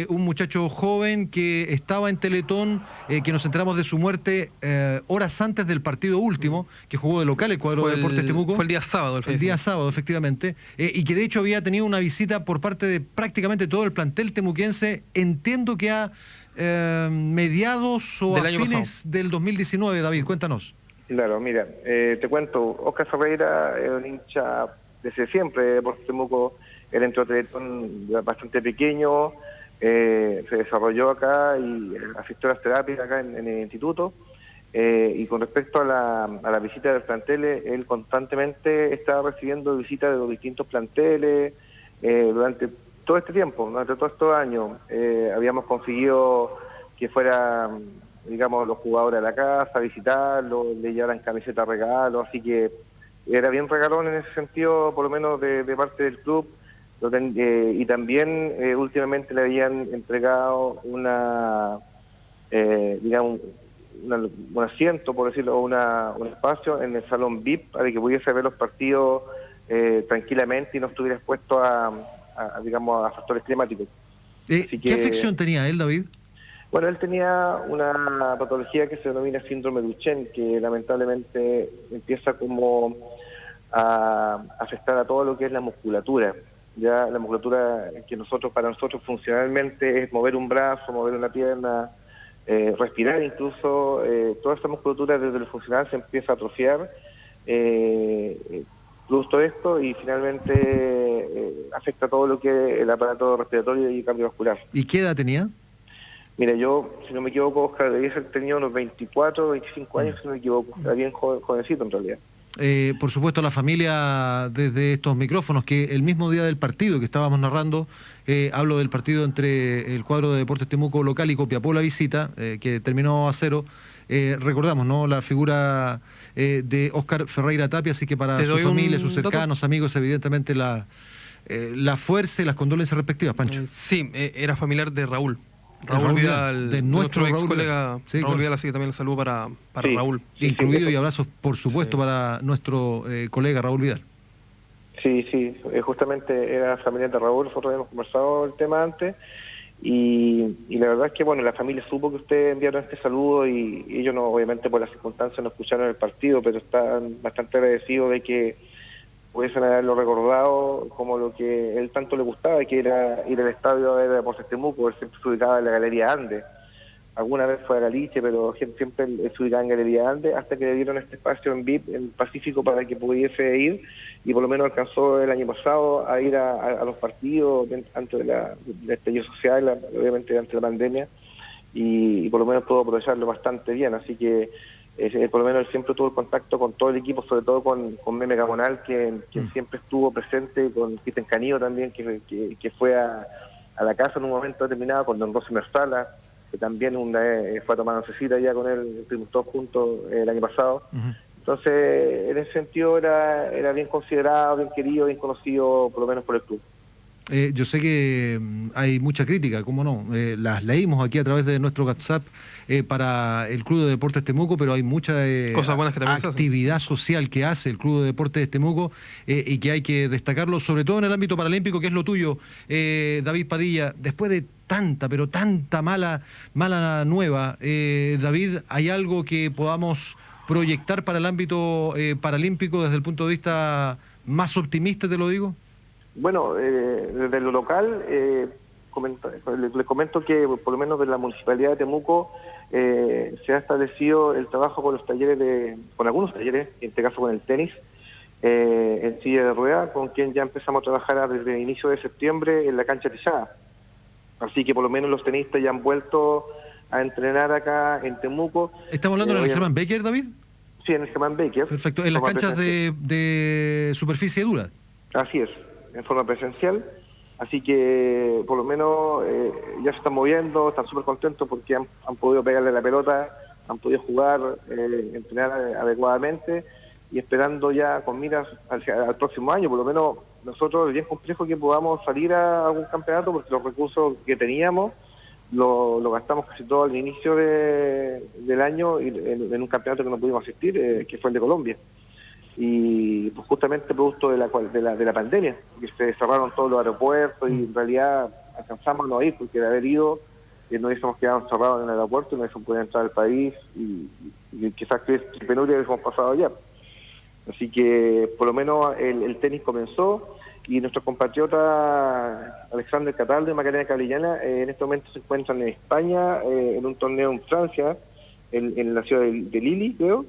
B: un muchacho joven que estaba en Teletón, que nos enteramos de su muerte horas antes del partido último, que jugó de local el cuadro de Deportes Temuco.
C: Fue el día sábado.
B: El día sábado, efectivamente. Y que de hecho había tenido una visita por parte de prácticamente todo el plantel temuquense. Entiendo que a mediados o a fines del 2019, David, cuéntanos.
F: Claro, mira, te cuento, Óscar Ferreira es un hincha desde siempre de Deportes Temuco. Él entró a Teletón bastante pequeño, se desarrolló acá y asistió a las terapias acá en el instituto. Y con respecto a la visita del plantel, él constantemente estaba recibiendo visitas de los distintos planteles, durante todo este tiempo, durante todos estos años, habíamos conseguido que fueran, digamos, los jugadores a la casa, a visitarlos, le llevaran camisetas, regalos, así que era bien regalón en ese sentido, por lo menos de parte del club. Y también últimamente le habían entregado digamos, un asiento, por decirlo, un espacio en el salón VIP para que pudiese ver los partidos tranquilamente y no estuviera expuesto digamos, a factores climáticos.
B: ¿Qué afección tenía él, David?
F: Bueno, él tenía una patología que se denomina síndrome de Duchenne, que lamentablemente empieza como a afectar a todo lo que es la musculatura. Ya la musculatura que para nosotros funcionalmente es mover un brazo, mover una pierna, respirar incluso, toda esta musculatura desde lo funcional se empieza a atrofiar, producto de esto, y finalmente afecta todo lo que es el aparato respiratorio y cardiovascular.
B: ¿Y qué edad tenía?
F: Mira, yo, si no me equivoco, Oscar, debía ser tenía unos 24, 25 años, si no me equivoco, era bien jovencito en realidad.
B: Por supuesto, la familia desde estos micrófonos, que el mismo día del partido que estábamos narrando, hablo del partido entre el cuadro de Deportes Temuco local y Copiapó la visita, que terminó a 0, recordamos, ¿no?, la figura de Óscar Ferreira Tapia, así que para su familia, sus cercanos, amigos, evidentemente la fuerza y las condolencias respectivas, Pancho.
C: Sí, era familiar de Raúl Vidal,
B: de nuestro
C: ex colega Raúl Vidal, así que también el saludo para
F: sí,
C: Raúl.
B: Incluido y abrazos, por supuesto, para nuestro colega Raúl Vidal.
F: Sí, justamente era familiar de Raúl, nosotros habíamos conversado el tema antes, y la verdad es que, bueno, la familia supo que ustedes enviaron este saludo, y ellos, no, obviamente por las circunstancias no escucharon el partido, pero están bastante agradecidos de que pudiesen haberlo recordado como lo que él tanto le gustaba, que era ir al estadio a ver a Deportes Temuco. Él siempre se ubicaba en la Galería Ande. Alguna vez fue a Galicia, pero siempre se ubicaba en Galería Ande, hasta que le dieron este espacio en VIP, en Pacífico, para que pudiese ir, y por lo menos alcanzó el año pasado a ir a los partidos antes del estallido social, obviamente antes de la pandemia, y por lo menos pudo aprovecharlo bastante bien, así que por lo menos él siempre tuvo el contacto con todo el equipo, sobre todo con Meme Gamonal, que siempre estuvo presente, con Cristian Canillo también, que fue a la casa en un momento determinado, con Don Rosy Mersala, que también fue a tomar oncecita ya con él, estuvimos todos juntos el año pasado. Entonces, en ese sentido era bien considerado, bien querido, bien conocido, por lo menos por el club.
B: Yo sé que hay mucha crítica, ¿cómo no? Las leímos aquí a través de nuestro WhatsApp para el Club de Deportes Temuco, pero hay mucha
C: cosas buenas que
B: actividad social que hace el Club de Deportes Temuco y que hay que destacarlo, sobre todo en el ámbito paralímpico, que es lo tuyo, David Padilla. Después de tanta mala nueva, David, ¿hay algo que podamos proyectar para el ámbito paralímpico desde el punto de vista más optimista, te lo digo?
F: Bueno, desde lo local, les comento que por lo menos de la Municipalidad de Temuco se ha establecido el trabajo con algunos talleres, en este caso con el tenis, en silla de rueda, con quien ya empezamos a trabajar desde el inicio de septiembre en la cancha Tizada. Así que por lo menos los tenistas ya han vuelto a entrenar acá en Temuco.
B: ¿Estamos hablando en el Germán Becker, David?
F: Sí, en el Germán Becker.
B: Perfecto, en las canchas de superficie dura.
F: Así es, en forma presencial, así que por lo menos ya se están moviendo, están súper contentos porque han podido pegarle la pelota, han podido jugar, entrenar adecuadamente, y esperando ya con miras al próximo año. Por lo menos nosotros es bien complejo que podamos salir a algún campeonato porque los recursos que teníamos lo gastamos casi todo al inicio del año en un campeonato que no pudimos asistir, que fue el de Colombia. Y pues justamente producto de la pandemia, que se cerraron todos los aeropuertos, y en realidad alcanzamos a no ir, porque de haber ido nos hubiésemos quedado encerrados en el aeropuerto y no hubiésemos podido entrar al país, y quizás que penuria hubiésemos pasado allá. Así que por lo menos el tenis comenzó, y nuestros compatriotas Alexander Cataldo y Macarena Cabrillana en este momento se encuentran en España, en un torneo en Francia, en la ciudad de Lille, creo,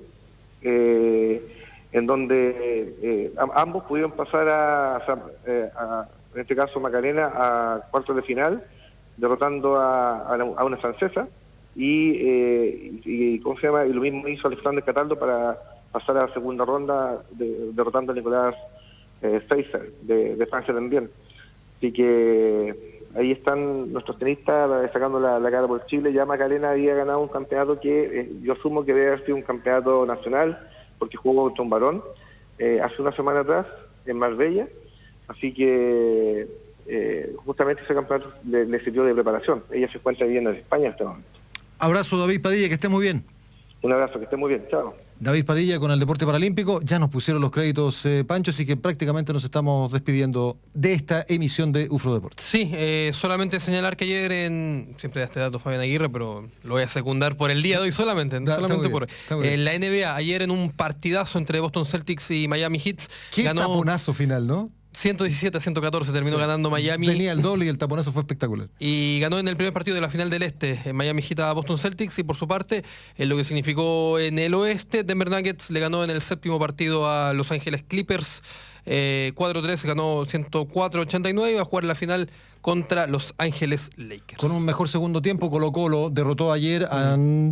F: en donde ambos pudieron pasar en este caso Macarena, a cuartos de final, derrotando a una francesa, y ¿cómo se llama? Y lo mismo hizo Alexander Cataldo para pasar a la segunda ronda, derrotando a Nicolás Seiser de Francia también. Así que ahí están nuestros tenistas sacando la cara por Chile. Ya Macarena había ganado un campeonato que yo asumo que debe haber sido un campeonato nacional, porque jugó contra un varón hace una semana atrás en Marbella. Así que justamente ese campeonato le sirvió de preparación. Ella se encuentra viviendo en España en este momento.
B: Abrazo, David Padilla, que esté muy bien.
F: Un abrazo, que esté muy bien. Chao.
B: David Padilla con el deporte paralímpico. Ya nos pusieron los créditos, Pancho, así que prácticamente nos estamos despidiendo de esta emisión de UFRO Deportes.
C: Sí, solamente señalar que ayer siempre da este dato Fabián Aguirre, pero lo voy a secundar por el día de hoy solamente por hoy. En la NBA, ayer en un partidazo entre Boston Celtics y Miami Heat,
B: Qué taponazo final, ¿no?
C: 117-114 terminó ganando Miami.
B: Tenía el doble y el taponazo fue espectacular.
C: Y ganó en el primer partido de la final del Este, en Miami Heat a Boston Celtics, y por su parte, en lo que significó en el Oeste, Denver Nuggets le ganó en el séptimo partido a Los Ángeles Clippers. 4-3, ganó 104-89 y va a jugar la final contra Los Ángeles Lakers.
B: Con un mejor segundo tiempo, Colo-Colo derrotó ayer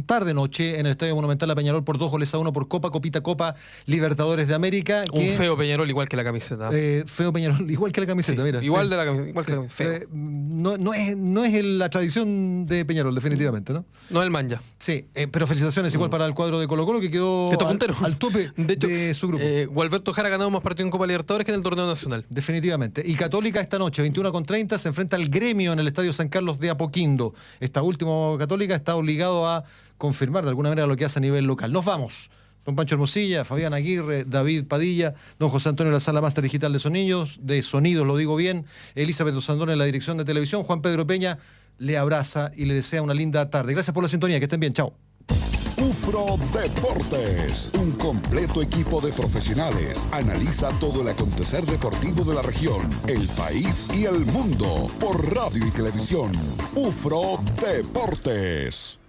B: tarde-noche en el Estadio Monumental a Peñarol por 2-1 por Copa Libertadores de América.
C: Un feo Peñarol igual que la camiseta.
B: Feo Peñarol igual que la camiseta,
C: sí,
B: mira.
C: Igual
B: sí.
C: de la camiseta, igual que la camiseta. Feo.
B: No es la tradición de Peñarol, definitivamente, ¿no?
C: No el manja.
B: Sí, pero felicitaciones igual para el cuadro de Colo-Colo, que quedó al tope de su grupo.
C: Gualberto Jara ha ganado más partidos en Copa Libertadores que en el torneo nacional.
B: Definitivamente. Y Católica esta noche, 21:30, se enfrenta al Gremio en el Estadio San Carlos de Apoquindo. Esta última Católica está obligado a confirmar de alguna manera lo que hace a nivel local. Nos vamos. Don Pancho Hermosilla, Fabián Aguirre, David Padilla, don José Antonio La Sala Máster Digital de Sonidos, lo digo bien, Elizabeth Osandón en la dirección de televisión, Juan Pedro Peña le abraza y le desea una linda tarde. Gracias por la sintonía, que estén bien, chao.
A: UFRO Deportes, un completo equipo de profesionales. Analiza todo el acontecer deportivo de la región, el país y el mundo por radio y televisión. UFRO Deportes.